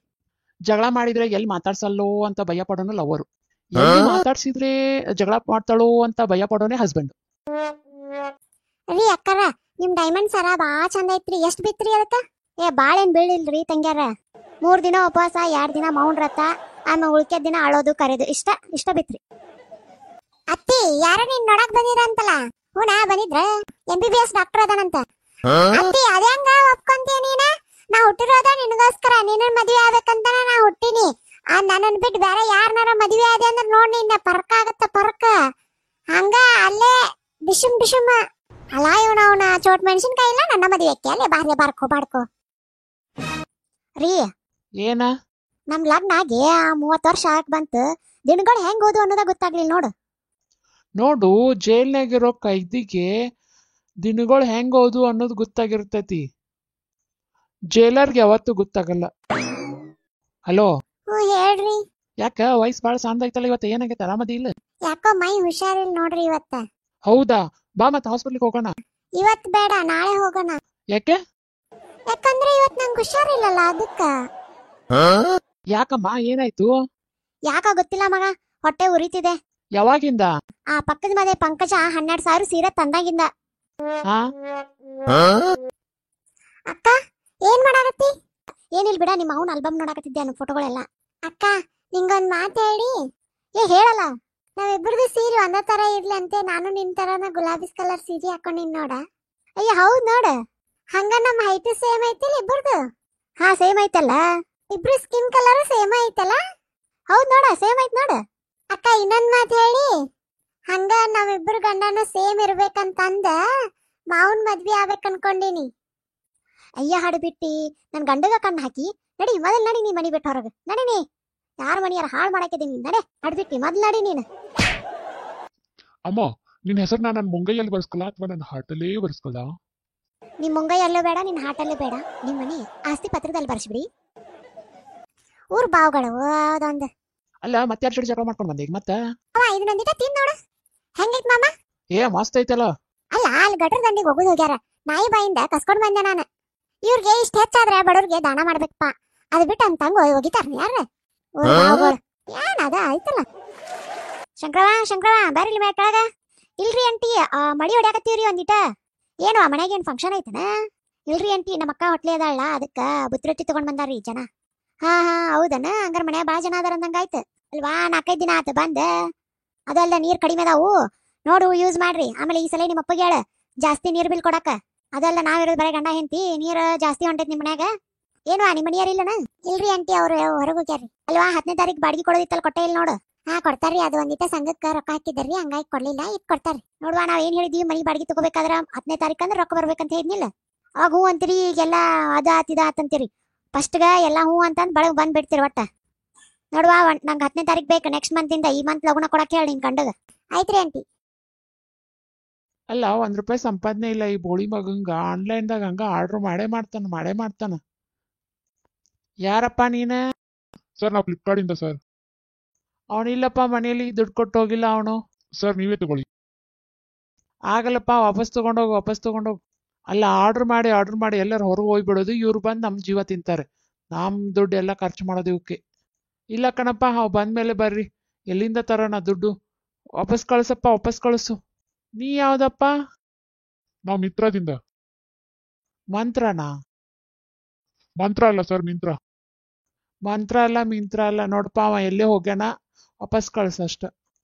ಜಗಳ ಮಾಡಿದ್ರೆ ಎಲ್ಲಿ ಮಾತಾಡ್ಸಲ್ಲೋ ಅಂತ ಭಯ ಪಡೋನು ಲವರು, ಎಲ್ಲಿ ಮಾತಾಡ್ಸಿದ್ರೆ ಜಗಳ ಮಾಡ್ತಾಳೋ ಅಂತ ಭಯ ಪಡೋನೆ ಹಸ್ಬೆಂಡ್. ರೀ ಅಕ್ಕಾರ, ನಿಮ್ ಡೈಮಂಡ್ ಸರ ಬಾಳ ಚಂದ ಐತ್ರಿ. ಎಷ್ಟ್ ಬಿತ್ರಿ ಅದಕ್ಕ? ಬಾಳೇನ್ ಬೀಳಿಲ್ರಿ ತಂಗ್ಯಾರ. 3 ದಿನ ಉಪವಾಸ, 2 ದಿನ ಮೌನ್ ವ್ರತ, ಆಮೇಲೆ ಉಳ್ಕೆದ ದಿನ ಅಳೋದು ಕರೆದು ಇಷ್ಟ ಬಿತ್ರಿ. ಅತ್ತಿ, ಯಾರ ನೀನ್ ನೋಡಕ್ ಬಂದಿರ ಅಂತಲ್ಲ? ಹೂನಾ, ಬಂದಿದ್ರ? MBBS ಡಾಕ್ಟರ್ ಅದಾನಂತ. ಅತ್ತಿ, ಅದ್ಯಾಂಗ ಒಪ್ಕೊಂತೀಯ ನೀನ? ನಾ ಹುಟ್ಟಿರೋದ ನಿನಗೋಸ್ಕರ, ನಿನ್ನ ಮದ್ವೆ ಆಗ್ಬೇಕಂತ ನಾ ಹುಟ್ಟಿನಿ. ನನ್ನನ್ ಬಿಟ್ಟು ಬೇರೆ ಯಾರನಾರ ಮದ್ವೆ ಆದೆ ಅಂದ್ರೆ ನೋಡ್, ನಿನ್ನ ಪರ್ಕ ಆಗತ್ತ ಪರ್ಕ. ಹಂಗ ಅಲ್ಲೇ ಡಿಶುಮ್ ಅಲ್ಲ, ಇವನ ಚೋಟ್ ಮೆಣಸಿನ್ಕಾಯಿ ಇಲ್ಲ ನನ್ನ ಮದ್ವೆಕ್ಕೆ ಅಲ್ಲೇ ಬಾರ್ಕೋ. ರೀ, ಏನ? ನಮ್ ಲಗ್ನಾಗೆ 30 ವರ್ಷ ಆಕ್ ಬಂತು, ದಿನಗಳು ಹೆಂಗ್ ಓದು ಅನ್ನೋದ ಗೊತ್ತಾಗ್ಲಿಲ್ಲ ನೋಡು. ಜೈಲ್ನಾಗಿರೋ ಕೈದಿಗೆ ದಿನಗಳು ಹೆಂಗ್ ಓದು ಅನ್ನೋದು ಗೊತ್ತಾಗಿರ್ತೈತಿ, ಜೈಲರ್ಗೆ ಯಾವತ್ತೂ ಗೊತ್ತಾಗಲ್ಲ. ಹಲೋ, ಹೇಳ್ರಿ. ಯಾಕ ವಯಸ್ಸು ಬಾಳ ಸಾಂದ್ ಐತಲ್ಲ, ಇವತ್ತು ಏನಾಗೈತೆ? ಆರಾಮದಿ ಇಲ್ಲ? ಯಾಕೋ ಮೈ ಹುಷಾರಿಲ್ಲ ನೋಡ್ರಿ ಇವತ್ತ. ಹೌದಾ? ಬಾ ಮತ್ತೆ ಹಾಸ್ಪಿಟ್ಲಿಗೆ ಹೋಗೋಣ. ಇವತ್ ಬೇಡ, ನಾಳೆ ಹೋಗೋಣ. ಯಾಕೆ? ಯಾಕಂದ್ರೆ ಇವತ್ ನಂಗೆ ಹುಷಾರಿಲ್ಲಲ್ಲ, ಅದಕ್ಕ. ಯಾಕಮ್ಮ, ಏನಾಯ್ತು? ಯಾಕ ಗೊತ್ತಿಲ್ಲ ಮಗ, ಹೊಟ್ಟೆ ಉರಿತಿದೆ. ಯಾವಾಗಿಂದ? ಆ ಪಕ್ಕದ ಮನೆ ಪಂಕಜ 12,000 ಸೀರೆ ತಂದಾಗಿಂದ. ಹಾ ಅಕ್ಕ ಏನ್ ಮಾಡಾಕತ್ತಿ? ಏನಿಲ್ ಬಿಡ, ನಿಮ್ಮ ಅವನ ಆಲ್ಬಮ್ ನೋಡಾಕತ್ತಿದ್ದೆ ನಾನು, ಫೋಟೋಗಳೆಲ್ಲ. ಅಕ್ಕ ನಿಂಗೊಂದ್ ಮಾತು ಹೇಳಿ. ಹೇಳಲ್ಲ. ನಾವಿಬ್ಬರದು ಸೀರೆ ಒಂದೇ ತರ ಇರ್ಲಂತೆ. ನಾನು ನಿನ್ ತರನ ಗುಲಾಬಿ ಕಲರ್ ಸೀರೆ ಹಾಕೊಂಡಿನ್ ನೋಡ. ಅಯ್ಯ ಹೌದ್ ನೋಡ. ಹಂಗ ನಮ್ಮ ಹೈಟ್ ಸೇಮ್ ಐತಿಲ್ಲ ಇಬ್ಬರದು? ಹಾ ಸೇಮ್ ಐತಲ್ಲ. ಇಬ್ರು ಸ್ಕಿನ್ ಕಲರ್ ಸೇಮ್ ಐತಲ್ಲ? ಹೌದ್ ನೋಡ, ಸೇಮ್ ಐತ್ ನೋಡ. ಅಕ್ಕ ಇನ್ನೊಂದ್ ಮಾತು ಹೇಳಿ. ಹಂಗ ನಾವಿಬ್ರು ಗಂಡನು ಸೇಮ್ ಇರ್ಬೇಕಂತಂದ ಮಾವನ್ ಮದ್ವಿ ಆಗ್ಬೇಕು ಅನ್ಕೊಂಡಿನಿ. ಅಯ್ಯ ಹಾಡ್ಬಿಟ್ಟಿ, ನನ್ ಗಂಡಗ ಕಣ್ಣು ಹಾಕಿ ನಡಿ, ಮೊದಲ್ ನಡಿ ನೀ ಮನಿ ಬಿಟ್ಟು ಹೊರಗೆ ನಡಿನಿ. ಯಾರ ಮನಿಯಾರ ಹಾಳು ಮಾಡಾಕಿದ್ದೀನಿ ನಡೆ, ಅಡ್ಬಿಟ್ಟಿ ಮೊದ್ಲು ನಡಿ ನೀನು. ಅಮ್ಮ, ನಿನ್ನ ಹೆಸರನ್ನ ನನ್ನ ಮುಂಗೈಯಲ್ಲಿ ಬರ್ಸ್ಕೊಲ್ಲ ಅಥವಾ ನನ್ನ ಹಾರ್ಟಲ್ಲೇ ಬರ್ಸ್ಕೊಲ್ಲ? ನಿಮ್ ಮುಂಗೈ ಅಲ್ಲೂ ಬೇಡ, ನಿನ್ ಹಾಟಲ್ಲೂ ಬೇಡ. ನಿಮ್ ಮನಿ ಆಸ್ತಿ ಪತ್ರದಲ್ಲಿ ಬರ್ಸ್ಬಿಡಿ. ಊರ್ ಬಾವುಗಳು ಅದೊಂದು. ಅಲ್ಲ ಮತ್ತೆ ಯಾರ ಜೋಡಿ ಜಗಳ ಮಾಡ್ಕೊಂಡು ಬಂದೆ ಈಗ ಮತ್ತೆ? ಅವ ಇದನ್ನೊಂದಿಟ ತಿನ್ ನೋಡು ಹೆಂಗೈತ್ ಮಾಮ. ಏ ಮಸ್ತ್ ಐತಲ್ಲ. ಅಲ್ಲ ಅಲ್ಲಿ ಗಟ್ರ ದಂಡಿಗೆ ಹೋಗುದು ಹೋಗ್ಯಾರ, ನಾಯಿ ಬಾಯಿಂದ ಕಸ್ಕೊಂಡ್ ಬಂದೆ ನಾನು. ಇವ್ರಿಗೆ ಇಷ್ಟ ಹೆಚ್ಚಾದ್ರೆ ಬಡವ್ರಿಗೆ ದಾನ ಮಾಡ್ಬೇಕಪ್ಪ. ಅದ್ ಬಿಟ್ಟು ಅಂತಂಗ ಹೋಗಿತಾರ ಯಾರ ಏನದ ಐತಲ್ಲ. ಶಂಕ್ರವ ಬರ್ರಿ ಮ್ಯಾಗ ಕೆಳಗ. ಇಲ್ರಿ ಅಂಟಿ, ಮಳಿ ಹೊಡ್ಯಾಕತ್ತೀವ್ರಿ ಒಂದಿಟ. ಏನು ಆ ಮನ್ಯಾಗ ಏನ್ ಫಂಕ್ಷನ್ ಐತನ? ಇಲ್ರಿ ಅಂಟಿ, ನಮ್ಮ ಅಕ್ಕ ಹೊಟ್ಲಿ ಅದಾಳ, ಅದಕ್ಕ ಬುತ್ತಿರೊಟ್ಟಿ ತಗೊಂಡ್ ಬಂದಾರ್ರಿ ಜನ. ಹಾ ಹೌದನ? ಹಂಗಾರ ಮನ್ಯಾಗ ಬಾಳ ಜನ ಅದಾರ ಅಂದಂಗಾಯ್ತು ಅಲ್ವಾ. 4-5 ದಿನ ಆತ ಬಂದ. ಅದಲ್ದ ನೀರ್ ಕಡಿಮೆ ಅದಾವು ನೋಡು, ಯೂಸ್ ಮಾಡ್ರಿ. ಆಮೇಲೆ ಈ ಸಲ ನಿಮ್ಮ ಅಪ್ಪಗೆ ಹೇಳ ಜಾಸ್ತಿ ನೀರ್ ಬಿಲ್ ಕೊಡಕ. ಅದಲ್ಲ ನಾವಿರೋದು ಬರೀ ಗಂಡ ಹೆಂಡತಿ, ನೀರ್ ಜಾಸ್ತಿ ಹೊಂಟೈತಿ ನಿಮ್ ಮನ್ಯಾಗ. ಏನು ನಿಮ್ಮ ಮನಿಯಾರ ಇಲ್ಲನ? ಇಲ್ರಿ ಅಂಟಿ, ಅವ್ರು ಹೊರಗೆ ಹೋಗ್ಯಾರ್ರಿ. ಅಲ್ವಾ 10ನೇ ತಾರೀಕು ಬಾಡಿಗೆ ಕೊಡೋದಿತ್ತಲ್ಲ, ಕೊಟ್ಟೆ ಇಲ್ಲ ನೋಡು. ಹಾ ಕೊಡ್ತಾರ್ರಿ, ಅದು ಒಂದಿಟ ಸಂಘಕ್ಕೆ ರೊಕ್ಕ ಹಾಕಿದ್ದಾರ್ರಿ, ಹಂಗಾಗಿ ಕೊಡ್ಲಿಲ್ಲ. ಈಗ ಕೊಡ್ತಾರ್ರಿ. ನೋಡುವ, ನಾವ್ ಏನ್ ಹೇಳಿದ್ವಿ, ಮನಿ ಬಾಡಿಗೆ ತಗೋಬೇಕಾದ್ರ 10ನೇ ತಾರೀಕು ಅಂದ್ರೆ ರೊಕ್ಕ ಬರ್ಬೇಕಂತ ಹೇಳಿದ್ನಿಲ್ಲ. ಅವಾಗ ಹೂ ಅಂತೀರಿ, ಈಗೆಲ್ಲ ಅದ ಆತಿದ ಆತಂತೀರಿ. ಫಸ್ಟ್ಗ ಎಲ್ಲ ಹೂ ಅಂತಂದ್ ಬಳಗ್ ಬಂದ್ಬಿಡ್ತೀರಿ ಒಟ್ಟ. ನೋಡುವ, ನಂಗೆ 10ನೇ ತಾರೀಕು ಬೇಕು, ನೆಕ್ಸ್ಟ್ ಮಂತಿಂದ. ಈ ಮಂತ್ ಲಗುನ ಕೊಡಕ್ಕೆ ಹೇಳಿ ನಿನ್ ಗಂಡಗ. ಆಯ್ತ್ರಿ ಅಂಟಿ. ಅಲ್ಲ ₹1 ಸಂಪಾದನೆ ಇಲ್ಲ ಈ ಬೋಳಿ ಮಗಂಗ. ಆನ್ಲೈನ್ದಾಗ ಹಂಗ ಆರ್ಡರ್ ಮಾಡೇ ಮಾಡ್ತಾನ. ಯಾರಪ್ಪ ನೀನ? ಸರ್, ನಾವು ಫ್ಲಿಪ್ಕಾರ್ಟಿಂದ ಸರ್. ಅವನಿಲ್ಲಪ್ಪ, ಮನೆಯಲ್ಲಿ ದುಡ್ಡು ಕೊಟ್ಟು ಹೋಗಿಲ್ಲ ಅವನು. ಸರ್, ನೀವೇ ತಗೊಳ್ಳಿ. ಆಗಲ್ಲಪ್ಪ, ವಾಪಸ್ ತಗೊಂಡೋಗು. ಅಲ್ಲ ಆರ್ಡರ್ ಮಾಡಿ ಎಲ್ಲರೂ ಹೊರಗೆ ಹೋಗ್ಬಿಡೋದು, ಇವ್ರು ಬಂದು ನಮ್ಮ ಜೀವ ತಿಂತಾರೆ. ನಮ್ಮ ದುಡ್ಡು ಎಲ್ಲ ಖರ್ಚು ಮಾಡೋದು ಇವಕ್ಕೆ. ಇಲ್ಲ ಕಣಪ್ಪ, ಅವ್ ಬಂದ್ಮೇಲೆ ಬರ್ರಿ. ಎಲ್ಲಿಂದ ತರೋಣ ದುಡ್ಡು? ವಾಪಸ್ ಕಳಿಸು. ನೀ ಯಾವ್ದಪ್ಪ? ನಾವು ಮಿತ್ರದಿಂದ. ಮಂತ್ರನಾ? ಮಂತ್ರ ಅಲ್ಲ ಸರ್, ಮಿಂತ್ರ. ಮಿಂತ್ರ ಅಲ್ಲ ನೋಡಪ್ಪ, ಅವ ಎಲ್ಲೇ ಹೋಗ್ಯಾನ, ವಾಪಸ್ ಕಳ್ಸಷ್ಟ.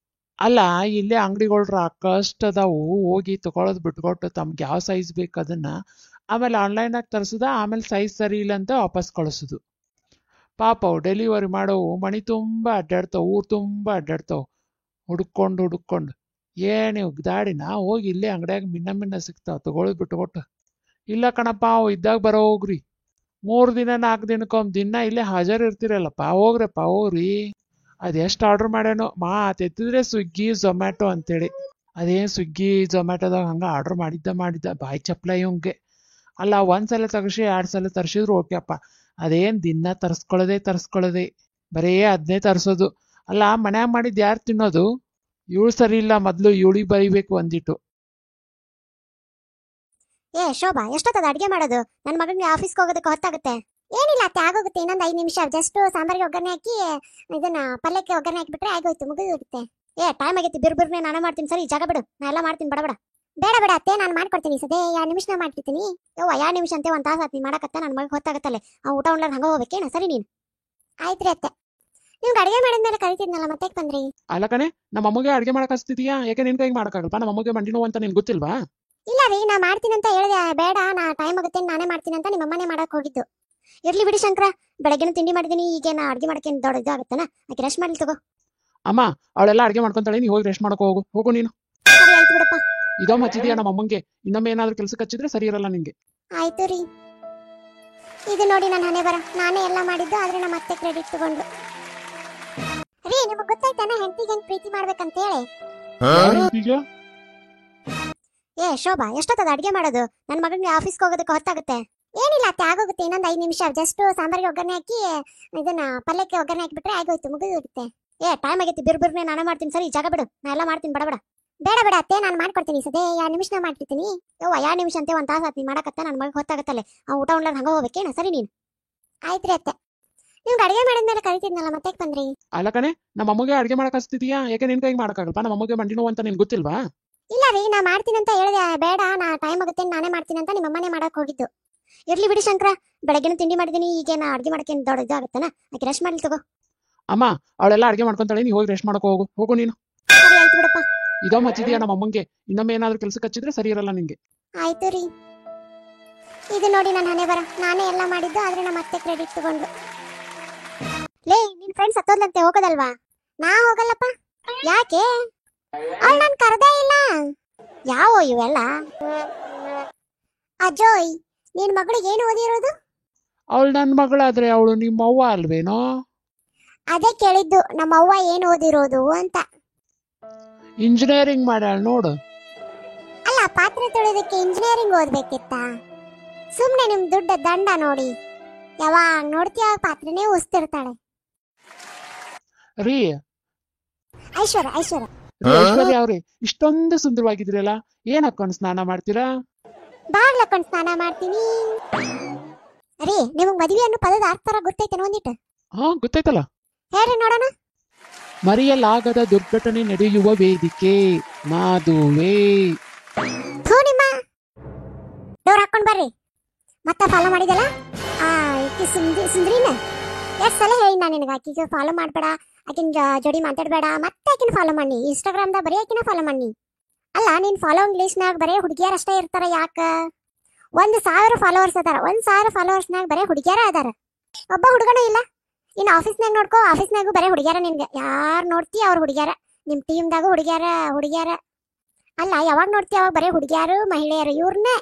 ಅಲ್ಲ ಇಲ್ಲೇ ಅಂಗಡಿಗಳ್ರ ಅಕ್ಕಷ್ಟು ಅದಾವು, ಹೋಗಿ ತಗೊಳೋದು ಬಿಟ್ಕೊಟ್ಟು ತಮ್ಗೆ ಯಾವ ಸೈಜ್ ಬೇಕು ಅದನ್ನ ಆಮೇಲೆ ಆನ್ಲೈನಾಗ ತರಿಸುದ, ಆಮೇಲೆ ಸೈಜ್ ಸರಿ ಇಲ್ಲ ಅಂತ ವಾಪಸ್ ಕಳಿಸೋದು. ಪಾಪ ಅವು ಡೆಲಿವರಿ ಮಾಡೋವು ಮಣಿ ತುಂಬ ಅಡ್ಡಾಡ್ತಾವ, ಊರು ತುಂಬ ಅಡ್ಡಾಡ್ತಾವ, ಹುಡುಕೊಂಡು ಏನಿವ್ ದಾಡಿನ ಹೋಗಿ ಇಲ್ಲೇ ಅಂಗಡಿಯಾಗ ಮಿನ್ನ ಸಿಗ್ತಾವ, ತಗೊಳೋದು ಬಿಟ್ಕೊಟ್ಟು. ಇಲ್ಲ ಕಣಪ್ಪ, ಅವು ಇದ್ದಾಗ ಬರೋ ಹೋಗ್ರಿ. 3 ದಿನ 4 ದಿನಕ್ಕೊಮ್ಮೆ ದಿನ ಇಲ್ಲೇ ಹಾಜರ್ ಇರ್ತಿರಲ್ಲಪ್ಪ, ಹೋಗ್ರಿ. ಅದೆಷ್ಟು ಆರ್ಡರ್ ಮಾಡ್ಯಾನೋ, ಎತ್ತಿದ್ರೆ ಸ್ವಿಗ್ಗಿ ಝೊಮ್ಯಾಟೊ ಅಂತೇಳಿ. ಅದೇನು ಸ್ವಿಗ್ಗಿ ಝೊಮ್ಯಾಟೊದಾಗ ಹಂಗೆ ಆರ್ಡರ್ ಮಾಡಿದ್ದ ಬಾಯಿ ಚಪ್ಲ ಇವಂಗೆ. ಅಲ್ಲ 1 ಸಲ ತರಿಸಿ 2 ಸಲ ತರಿಸಿದ್ರು ಓಕೆಪ್ಪ. ಅದೇನು ದಿನ ತರಿಸ್ಕೊಳ್ಳೋದೆ, ಬರೀ ಅದನ್ನೇ ತರಿಸೋದು. ಅಲ್ಲ ಮನ್ಯಾಗ ಮಾಡಿದ್ದು ಯಾರು ತಿನ್ನೋದು? ಇವಳು ಸರಿ ಇಲ್ಲ, ಮೊದಲು ಇವಳಿಗೆ ಬರೀಬೇಕು ಒಂದಿಟ್ಟು. ಶೋಭಾ, ಎಷ್ಟೊತ್ತದ ಅಡ್ಗೆ ಮಾಡೋದು? ನನ್ನ ಮಗನಿಗೆ ಆಫೀಸ್ಗೆ ಹೋಗೋದಕ್ಕೆ ಹೊತ್ತಾಗುತ್ತೆ. ಏನಿಲ್ಲ ಅತ್ತೆ, ಆಗೋಗುತ್ತೆ. ಇನ್ನೊಂದು 5 ನಿಮಿಷ. ಜಸ್ಟ್ ಸಾಂಬಾರಿಗೆ ಒಗ್ಗರಣೆ ಹಾಕಿ ಇದನ್ನ ಪಲ್ಯಕ್ಕೆ ಒಗ್ಗರಣೆ ಹಾಕಿಬಿಟ್ರೆ ಆಗೋಯ್ತು, ಮುಗಿದೋಗುತ್ತೆ. ಟೈಮ್ ಆಗೈತಿ, ಬಿರ್ಬಿರ್ನೆ ನಾನೇ ಮಾಡ್ತೀನಿ. ಸರಿ ಜಾಗ ಬಿಡು, ನಾ ಎಲ್ಲ ಮಾಡ್ತೀನಿ. ಬಡ ಬೇಡ ಅತ್ತೆ, ನಾನು ಮಾಡ್ಕೊಡ್ತೀನಿ. ಸದೇ 2 ನಿಮಿಷ ಮಾಡ್ತಿರ್ತೀನಿ. 2 ನಿಮಿಷ ಅಂತೆ, 1 ತಾಸು ಆತ್ ನೀ ಮಾಡಕತ್ತ. ನನ್ನ ಮಗ ಹೊತ್ತಾಗತ್ತಲ್ಲ, ಅವ್ನು ಊಟ ಉಣ್ಲಾರ ಹಂಗ ಹೋಗ್ಬೇಕೇನ? ಸರಿ ನೀನು. ಆಯ್ತ್ರಿ ಅತ್ತೆ, ನಿಮ್ಗೆ ಅಡುಗೆ ಮಾಡಿದ್ಮೇಲೆ ಕರಿತಿದ್ನಲ್ಲ, ಮತ್ತೆ ಬಂದ್ರಿ? ಅಲ್ಲ ಕಣೆ, ನಮ್ಮ ಅಮ್ಮಗೆ ಅಡುಗೆ ಮಾಡಕ್ ಹಚ್ತಿದ್ಯಾ? ಯಾಕೆ ನಿನ್ ಕೈಗೆ ಮಾಡಕ್ಕಾಗಲ್ಪ? ನಮ್ಮ ಅಮ್ಮಗೆ ಮಂಡಿ ನೋವು ಅಂತ ನಿನ್ಗೆ ಗೊತ್ತಿಲ್ವಾ? ಇಲ್ಲ ರೀ, ನಾ ಮಾಡ್ತೀನಿ ಅಂತ ಹೇಳಿದೆ. ಬೇಡ, ನಾ ಟೈಮ್ ಆಗುತ್ತೆ, ನಾನೇ ಮಾಡ್ತೀನಿ ಅಂತ ನಿಮ್ಮ ಅಮ್ಮನೇ ಮಾಡಕ್ ಹೋಗಿದ್ದು. ಇರ್ಲಿ ಬಿಡಿ ಶಂಕರ, ಬೆಳಗ್ಗೆನೂ ತಿಂಡಿ ಮಾಡಿದೀನಿ, ಈಗ ನಾ ಅಡುಗೆ ಮಾಡಕ್ಕೆ ದೊಡ್ಡ ಇದು ಆಗುತ್ತಾನ. ಆಕೆ ರೆಸ್ಟ್ ಮಾಡ್ಲಿ ತಗೋ. ಅಮ್ಮ ಅವಳೆಲ್ಲ ಅಡುಗೆ ಮಾಡ್ಕೊಂತಾಳೆ, ನೀ ಹೋಗಿ ರೆಸ್ಟ್ ಮಾಡಕೋ. ಹೋಗು ನೀನು. ಸರಿ ಆಯ್ತು ಬಿಡಪ್ಪ. ಇದೋ ಹಚ್ಚಿದ್ಯಾ ನಮ್ಮ ಅಮ್ಮಂಗೆ, ಇನ್ನೊಮ್ಮೆ ಏನಾದ್ರೂ ಕೆಲ್ಸಕ್ಕೆ ಹಚ್ಚಿದ್ರೆ ಸರಿ ಇರಲ್ಲ ನಿಂಗೆ. ಆಯ್ತು ರೀ. ಇದು ನೋಡಿ ನನ್ನ ಹಣೆ ಬರ, ನಾನೇ ಎಲ್ಲ ಮಾಡಿದ್ದು, ಆದ್ರೆ ನಮ್ಮ ಅತ್ತೆ ಕ್ರೆಡಿಟ್ ತಗೊಂಡು. ರೀ, ನಿಮಗೆ ಗೊತ್ತಾಯ್ತಾನ ಹೆಂಡತಿಗೆ ಹೆಂಗ್ ಪ್ರೀತಿ ಮಾಡ್ಬೇಕಂತ ಹೇಳಿ? ಶೋಭಾ, ಎಷ್ಟೊತ್ತದ ಅಡುಗೆ ಮಾಡೋದು? ನನ್ನ ಮಗನಿಗೆ ಆಫೀಸ್ಗೆ ಹೋಗೋದಕ್ಕೆ ಹೊತ್ತಾಗುತ್ತೆ. ಏನಿಲ್ಲ ಅತ್ತೆ, ಆಗೋಗುತ್ತೆ. ಇನ್ನೊಂದು 5 ನಿಮಿಷ. ಜಸ್ಟ್ ಸಾಂಬಾರಿಗೆ ಒಗ್ಗರಣೆ ಹಾಕಿ ಇದನ್ನ ಪಲ್ಯಕ್ಕೆ ಒಗ್ಗರಣೆ ಹಾಕಿಬಿಟ್ರೆ ಆಗೋಯ್ತು, ಮುಗಿದೋಗುತ್ತೆ. ಟೈಮ್ ಆಗೈತಿ, ಬಿರ್ಬಿರ್ನೆ ನಾನೇ ಮಾಡ್ತೀನಿ. ಸರಿ ಜಾಗ ಬಿಡು, ನಾ ಎಲ್ಲ ಮಾಡ್ತೀನಿ. ಬಡ ಬೇಡ ಅತ್ತೆ, ನಾನು ಮಾಡ್ಕೊಡ್ತೀನಿ. ಸದೇ 2 ನಿಮಿಷ ಮಾಡ್ತಿರ್ತೀನಿ. 2 ನಿಮಿಷ ಅಂತೆ, 1 ತಾಸು ಆತ್ ನೀ ಮಾಡಕತ್ತ. ನನ್ನ ಮಗ ಹೊತ್ತಾಗತ್ತಲ್ಲ, ಅವ್ನು ಊಟ ಉಣ್ಲಾರ ಹಂಗ ಹೋಗ್ಬೇಕೇನ? ಸರಿ ನೀನು. ಆಯ್ತ್ರಿ ಅತ್ತೆ, ನಿಮ್ಗೆ ಅಡಿಗೆ ಮಾಡಿದ್ಮೇಲೆ ಕರಿತಿದ್ನಲ್ಲ ಮತ್ತೆ ಬಂದ್ರಿ? ಅಲ್ಲ ಕಣೆ, ನಮ್ಮ ಅಮ್ಮಗೆ ಅಡ್ಗೆ ಮಾಡಕ್ ಹಚ್ತಿದ್ಯಾ? ಯಾಕೆ ನಿನ್ ಕೈಗೆ ಮಾಡಕ್ಕಾಗಲ್ಪ? ನಮ್ಮ ಅಮ್ಮಗೆ ಮಂಡಿ ನೋವು ಅಂತ ನಿನ್ ಗೊತ್ತಿಲ್ವಾ? ಇಲ್ಲ ರೀ, ನಾ ಮಾಡ್ತೀನಿ ಅಂತ ಹೇಳಿದೆ. ಬೇಡ, ನಾ ಟೈಮ್ ಆಗುತ್ತೆ ನಾನೇ ಮಾಡ್ತೀನಿ ಅಂತ ನಿಮ್ಮ ಅಮ್ಮನೇ ಮಾಡಕ್ ಹೋಗಿದ್ದು. ಇರ್ಲಿ ಬಿಡಿ ಶಂಕರ, ಬೆಳಗ್ಗೆನೂ ತಿಂಡಿ ಮಾಡಿದೀನಿ, ಈಗ ನಾ ಅಡ್ಗೆ ಮಾಡಕ್ಕೆ ದೊಡ್ಡ ಇದಾಗುತ್ತಾನ. ಆಕೆ ರೆಸ್ಟ್ ಮಾಡ್ಲಿ ತಗೋ. ಅಮ್ಮ ಅವಳೆಲ್ಲ ಅಡ್ಗೆ ಮಾಡ್ಕೊಂತಾಳೆ, ನೀ ಹೋಗಿ ರೆಸ್ಟ್ ಮಾಡಕ್ ಹೋಗು ನೀನು. ಸರಿ ಆಯ್ತು ಬಿಡಪ್ಪ. ಇದೊಮ್ಮೆ ಹಚ್ಚಿದ್ಯಾ ನಮ್ಮ ಅಮ್ಮಂಗೆ, ಇನ್ನೊಮ್ಮೆ ಏನಾದ್ರೂ ಕೆಲ್ಸಕ್ಕೆ ಹಚ್ಚಿದ್ರೆ ಸರಿ ಇರಲ್ಲ ನಿಂಗೆ. ಆಯ್ತು ರೀ. ಇದು ನೋಡಿ ನನ್ನ ಹಣೆ ಬರ, ನಾನೇ ಎಲ್ಲ ಮಾಡಿದ್ದು, ಆದ್ರೆ ನಮ್ಮ ಅತ್ತೆ ಕ್ರೆಡಿಟ್ ತಗೊಂಡ್ರು. ಲೇ, ನಿನ್ ಫ್ರೆಂಡ್ಸ್ ಹತ್ತೋದ್ಲಂತೆ, ಹೋಗೋದಲ್ವಾ? ನಾ ಹೋಗಲ್ಲಪ್ಪ. ಯಾಕೆ? ಅವಳು ನಾನು ಕರೆದೇ ಇಲ್ಲ. ಯಾವ ಇವೆಲ್ಲ? ಅಜೋಯ್, ನಿನ್ ಮಗಳು ಏನು ಓದಿರೋದು? ಅವಳು ನನ್ನ ಮಗಳಾದ್ರೆ ಅವಳು ನಿಮ್ಮ ಅವ್ವ ಅಲ್ವೇನೋ? ಅದೇ ಕೇಳಿದ್ದು, ನಮ್ಮ ಅವ್ವ ಏನು ಓದಿರೋದು ಅಂತ. ಇಂಜಿನಿಯರಿಂಗ್ ಮಾಡ್ಯಾಳ ನೋಡು. ಅಲ್ಲ, ಪಾತ್ರೆ ತೊಳೆಯೋದಕ್ಕೆ ಇಂಜಿನಿಯರಿಂಗ್ ಓದ್ಬೇಕಿತ್ತ? ಸುಮ್ನೆ ನಿಮ್ ದುಡ್ಡ ದಂಡ ನೋಡಿ. ಯಾವಾಗ ನೋಡ್ತೀಯ ಪಾತ್ರೆನೇ ಉಸ್ತಿರ್ತಾಳೆ. ರೀ ಐಶ್ವರ್ಯ, ಐಶ್ವರ್ಯ. ಐಶ್ವರ್ಯ ಅವ್ರಿ, ಇಷ್ಟೊಂದು ಸುಂದರವಾಗಿದ್ರಲ್ಲ, ಏನ್ ಹಾಕೊಂಡು ಸ್ನಾನ ಮಾಡ್ತೀರಾ? ಬಾಗ್ಲಕ್ಕೊಂಡ್ ಸ್ನಾನ ಮಾಡ್ತೀನಿ. ರೀ, ನಿಮಗ್ ಮದುವೆ ಅನ್ನೋ ಪದದ ಅರ್ಥ ಗೊತ್ತೈತೇನೋ ಒಂದಿಟ್ಟು? ಹಾ, ಗೊತ್ತಾಯ್ತಲ್ಲ. ಹೇಳ್ರಿ ನೋಡೋಣ. ಮರೆಯಲಾಗದ ದುರ್ಘಟನೆ ನಡೆಯುವ ವೇದಿಕೆ ಮಾದುವೆ. ಥೂ ನಿಮ್ಮ. ಡೋರ್ ಹಾಕೊಂಡ್ ಬರ್ರಿ. ಮತ್ತೆ ಫಾಲೋ ಮಾಡಿದಲ್ಲ ಈಕಿ ಸುಂದ್ರಿನ ಎಷ್ಟು ಸಲ ಹೇಳಿ ನಾನು ನಿನಗೆ, ಆಕಿಗೆ ಫಾಲೋ ಮಾಡ್ಬೇಡ, ಆಕಿನ ಜೋಡಿ ಮಾತಾಡ್ಬೇಡ, ಮತ್ತೆ ಆಕಿನ ಫಾಲೋ ಮಾಡಿ. ಇನ್ಸ್ಟಾಗ್ರಾಮ್ದಾಗ ಬರೀ ಆಕಿನ ಫಾಲೋ ಮಾಡಿ. ಅಲ್ಲ, ನೀನ್ ಫಾಲೋಯಿಂಗ್ ಲಿಸ್ಟ್ನಾಗ ಬರೀ ಹುಡುಗಿಯರ್ ಅಷ್ಟೇ ಇರ್ತಾರ ಯಾಕ? 1,000 ಫಾಲೋವರ್ಸ್ ಅದಾರ. 1,000 ಫಾಲೋವರ್ಸ್ನಾಗ ಬರೀ ಹುಡುಗಿಯರ ಅದಾರ, ಒಬ್ಬ ಹುಡುಗನೂ ಇಲ್ಲ. ಇನ್ನು ಆಫೀಸ್ನಾಗ ನೋಡ್ಕೋ, ಆಫೀಸ್ನಾಗೂ ಬರೀ ಹುಡುಗ್ಯಾರ. ನಿನ್ಗೆ ಯಾರು ನೋಡ್ತಿ ಅವ್ರು ಹುಡುಗ್ಯಾರ. ನಿಮ್ ಟೀಮ್ದಾಗೂ ಹುಡುಗ್ಯಾರ. ಅಲ್ಲ, ಯಾವಾಗ ನೋಡ್ತಿ ಅವಾಗ ಬರೀ ಹುಡುಗ್ಯಾರು, ಮಹಿಳೆಯರು ಇವ್ರನ್ನೇ.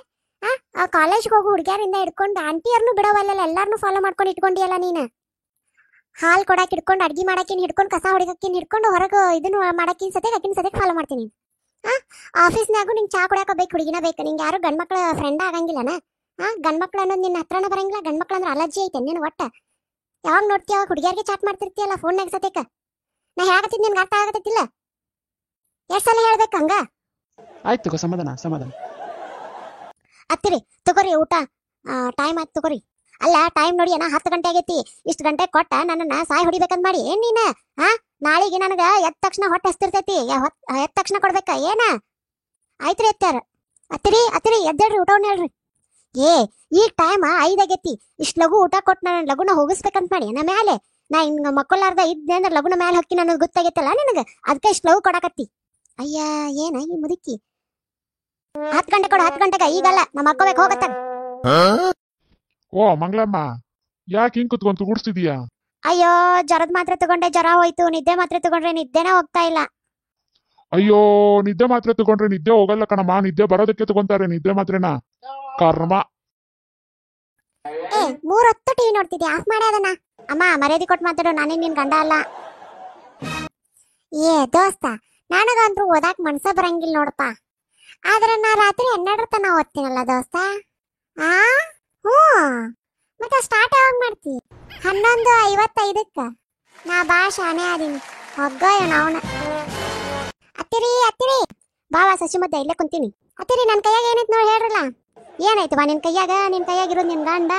ಕಾಲೇಜ್ಗೆ ಹೋಗು ಹುಡುಗ್ಯಾರಿಂದ ಹಿಡ್ಕೊಂಡು ಆಂಟಿಯರ್ನು ಬಿಡವಲ್ಲ, ಎಲ್ಲಾರನು ಫಾಲೋ ಮಾಡ್ಕೊಂಡು ಇಟ್ಕೊಂಡಿಯಲ್ಲ ನೀನು. ಹಾಲ್ ಕೊಡಾಕ್ ಹಿಡ್ಕೊಂಡು, ಅಡ್ಗೆ ಮಾಡಾಕಿನ್ ಹಿಡ್ಕೊಂಡು, ಕಸ ಹೊಡಿಕಿನ್ ಹಿಡ್ಕೊಂಡು, ಹೊರಗೆ ಇದನ್ನು ಮಾಡಾಕಿನ್ ಸತೆ ಅಕಿನ ಸತೆ ಫಾಲೋ ಮಾಡ್ತೀನಿ. ಆಫೀಸ್ನಾಗೂ ನಿಂಗೆ ಚಾ ಕುಡಿಯಾಕ ಬೇಕು, ಹುಡುಗಿನ ಬೇಕು. ನಿಂಗೆ ಯಾರು ಗಂಡ್ಮಕ್ಳ ಫ್ರೆಂಡ್ ಆಗಂಗಿಲ್ಲನ? ಗಂಡ್ಮಕ್ಳು ಅನ್ನೋದು ನಿನ್ನ ಹತ್ರನ ಬರಂಗಿಲ್ಲ. ಗಂಡ್ಮಕ್ಳು ಅಂದ್ರೆ ಅಲರ್ಜಿ ಐತೆ ನೀನು ಒಟ್ಟ. ಯಾವಾಗ ನೋಡ್ತೀಯ ಅವಾಗ ಹುಡುಗಿಯರಿಗೆ ಚಾಟ್ ಮಾಡ್ತಿರ್ತೀಯಲ್ಲ ಫೋನ್ನಾಗ ಸತೇಕ. ನಾ ಹೇಳಕತ್ತಿದ್ ನಿನ್ಗೆ ಅರ್ಥ ಆಗತ್ತಿಲ್ಲ? ಎಷ್ಟು ಸಲ ಹೇಳ್ಬೇಕು ಹಂಗ? ಆಯ್ತು, ಸಮಾಧಾನ. ಹತ್ತಿರಿ ತಗೋರಿ ಊಟ, ಟೈಮ್ ಆಯ್ತು ತಗೋರಿ. ಅಲ್ಲ, ಟೈಮ್ ನೋಡಿ ಅಣ್ಣ, 10 ಗಂಟೆ ಆಗೈತಿ. ಇಷ್ಟು ಗಂಟೆ ಕೊಟ್ಟ ನನ್ನನ್ನ ಸಾಯ್ ಹೊಡಿಬೇಕಂತ ಮಾಡಿ ಏನ್ ನೀನ? ನಾಳೆಗೆ ನನಗ ಎದ್ದ ತಕ್ಷಣ ಹೊಟ್ಟೆ ಹಸ್ತಿರ್ತೈತಿ, ಎದ್ದ ತಕ್ಷಣ ಕೊಡ್ಬೇಕ ಏನ? ಆಯ್ತ್ರಿ ಅತ್ತಾರ. ಹತ್ತಿರಿ ಎದ್ದೇಳ್ರಿ, ಊಟವನ್ನ ಹೇಳ್ರಿ. ಈಗ ಟೈಮ್ 5 ಆಗೈತಿ. ಇಷ್ಟು ಲಘು ಊಟ ಕೊಟ್ಟು ನನ್ನ ಲಗುನ ಹೋಗಿಸ್ಬೇಕಂತ ಮಾಡಿ ನಮ್ಮ ಮ್ಯಾಲೆ. ನಾ ಹಿಂಗ ಮಕ್ಕಳಾರ್ದ ಇದ್ದೆ ಅಂದ್ರೆ ಲಗುನ ಮ್ಯಾಲೆ ಹೊಕ್ಕಿ ಅನ್ನೋದು ಗೊತ್ತಾಗೈತಲ್ಲ ನಿನಗ, ಅದಕ್ಕೆ ಇಷ್ಟು ಲಘು ಕೊಡಾಕತ್ತಿ. ಅಯ್ಯ, ಏನ ಈ ಮುದುಕಿ? 10 ಗಂಟೆ ಕೊಡು, 10 ಗಂಟೆಗೆ. ಈಗಲ್ಲ, ನಮ್ಮ ಅಕ್ಕೋಬೇಕು, ಹೋಗತ್ತ. ಓ ಮಂಗಳಮ್ಮ, ಯಾಕೆ ಹಿಂಗ್ ಕುತ್ಕೊಂತ ಕೂಡ್ಸ್ತಿದೀಯಾ? ಅಯ್ಯೋ, ಜ್ವರದ ಮಾತ್ರೆ ತಗೊಂಡೆ, ಜ್ವರ ಹೋಯ್ತು. ನಿದ್ದೆ ಮಾತ್ರೆ ತಗೊಂಡ್ರೆ ನಿದ್ದೆನೇ ಹೋಗ್ತಾ ಇಲ್ಲ. ಅಯ್ಯೋ, ನಿದ್ದೆ ಮಾತ್ರೆ ತಗೊಂಡ್ರೆ ನಿದ್ದೆ ಹೋಗಲ್ಲ ಕಣಮ್ಮ, ನಿದ್ದೆ ಬರೋದಕ್ಕೆ ತಗೊಂತಾರೆ ನಿದ್ದೆ ಮಾತ್ರೆನ. ಕರ್ಮ. 3 ಹೊತ್ತು ಟಿವಿ ನೋಡ್ತಿದ್ದೆ, ಆಫ್ ಮಾಡಿ ಅದನ್ನ. ಅಮ್ಮ ಮರ್ಯಾದೆ ಕೊಟ್ಟು ಮಾತಾಡೋ, ನಾನೇ ನಿನ್ ಗಂಡ ಅಲ್ಲ. ದೋಸ್ತ, ನನಗಂದ್ರೂ ಓದಾಕ್ ಮನ್ಸ ಬರಂಗಿಲ್ಲ ನೋಡಪ್ಪ. ಆದ್ರೆ ನಾ ರಾತ್ರಿ 12 ತನ ಓದ್ತೀನಲ್ಲ ದೋಸ್ತ. ಹ್ಞೂ, ಮತ್ತೆ ಸ್ಟಾರ್ಟ್ ಯಾವಾಗ ಮಾಡ್ತಿ? 11:55ಕ್ಕ. ನಾ ಬಾ ಶಾನೆ ಆದೀನಿ. ಹೊಗ್ಗಯ್ಯ ನಾವನ. ಹತ್ತಿರಿ ಬಾವಾ ಸಸಿ ಮದ್ದೆ ಇಲ್ಲೇ ಕುಂತೀನಿ. ಹತ್ತಿರಿ, ನನ್ನ ಕೈಯಾಗ ಏನೈತಿ ನೋಡಿ ಹೇಳ್ರಲ್ಲ. ಏನಾಯ್ತು ಬಾ ನಿನ್ ಕೈಯಾಗ? ನಿನ್ ಕೈಯಾಗಿರೋದು ನಿನ್ ಗಂಡ.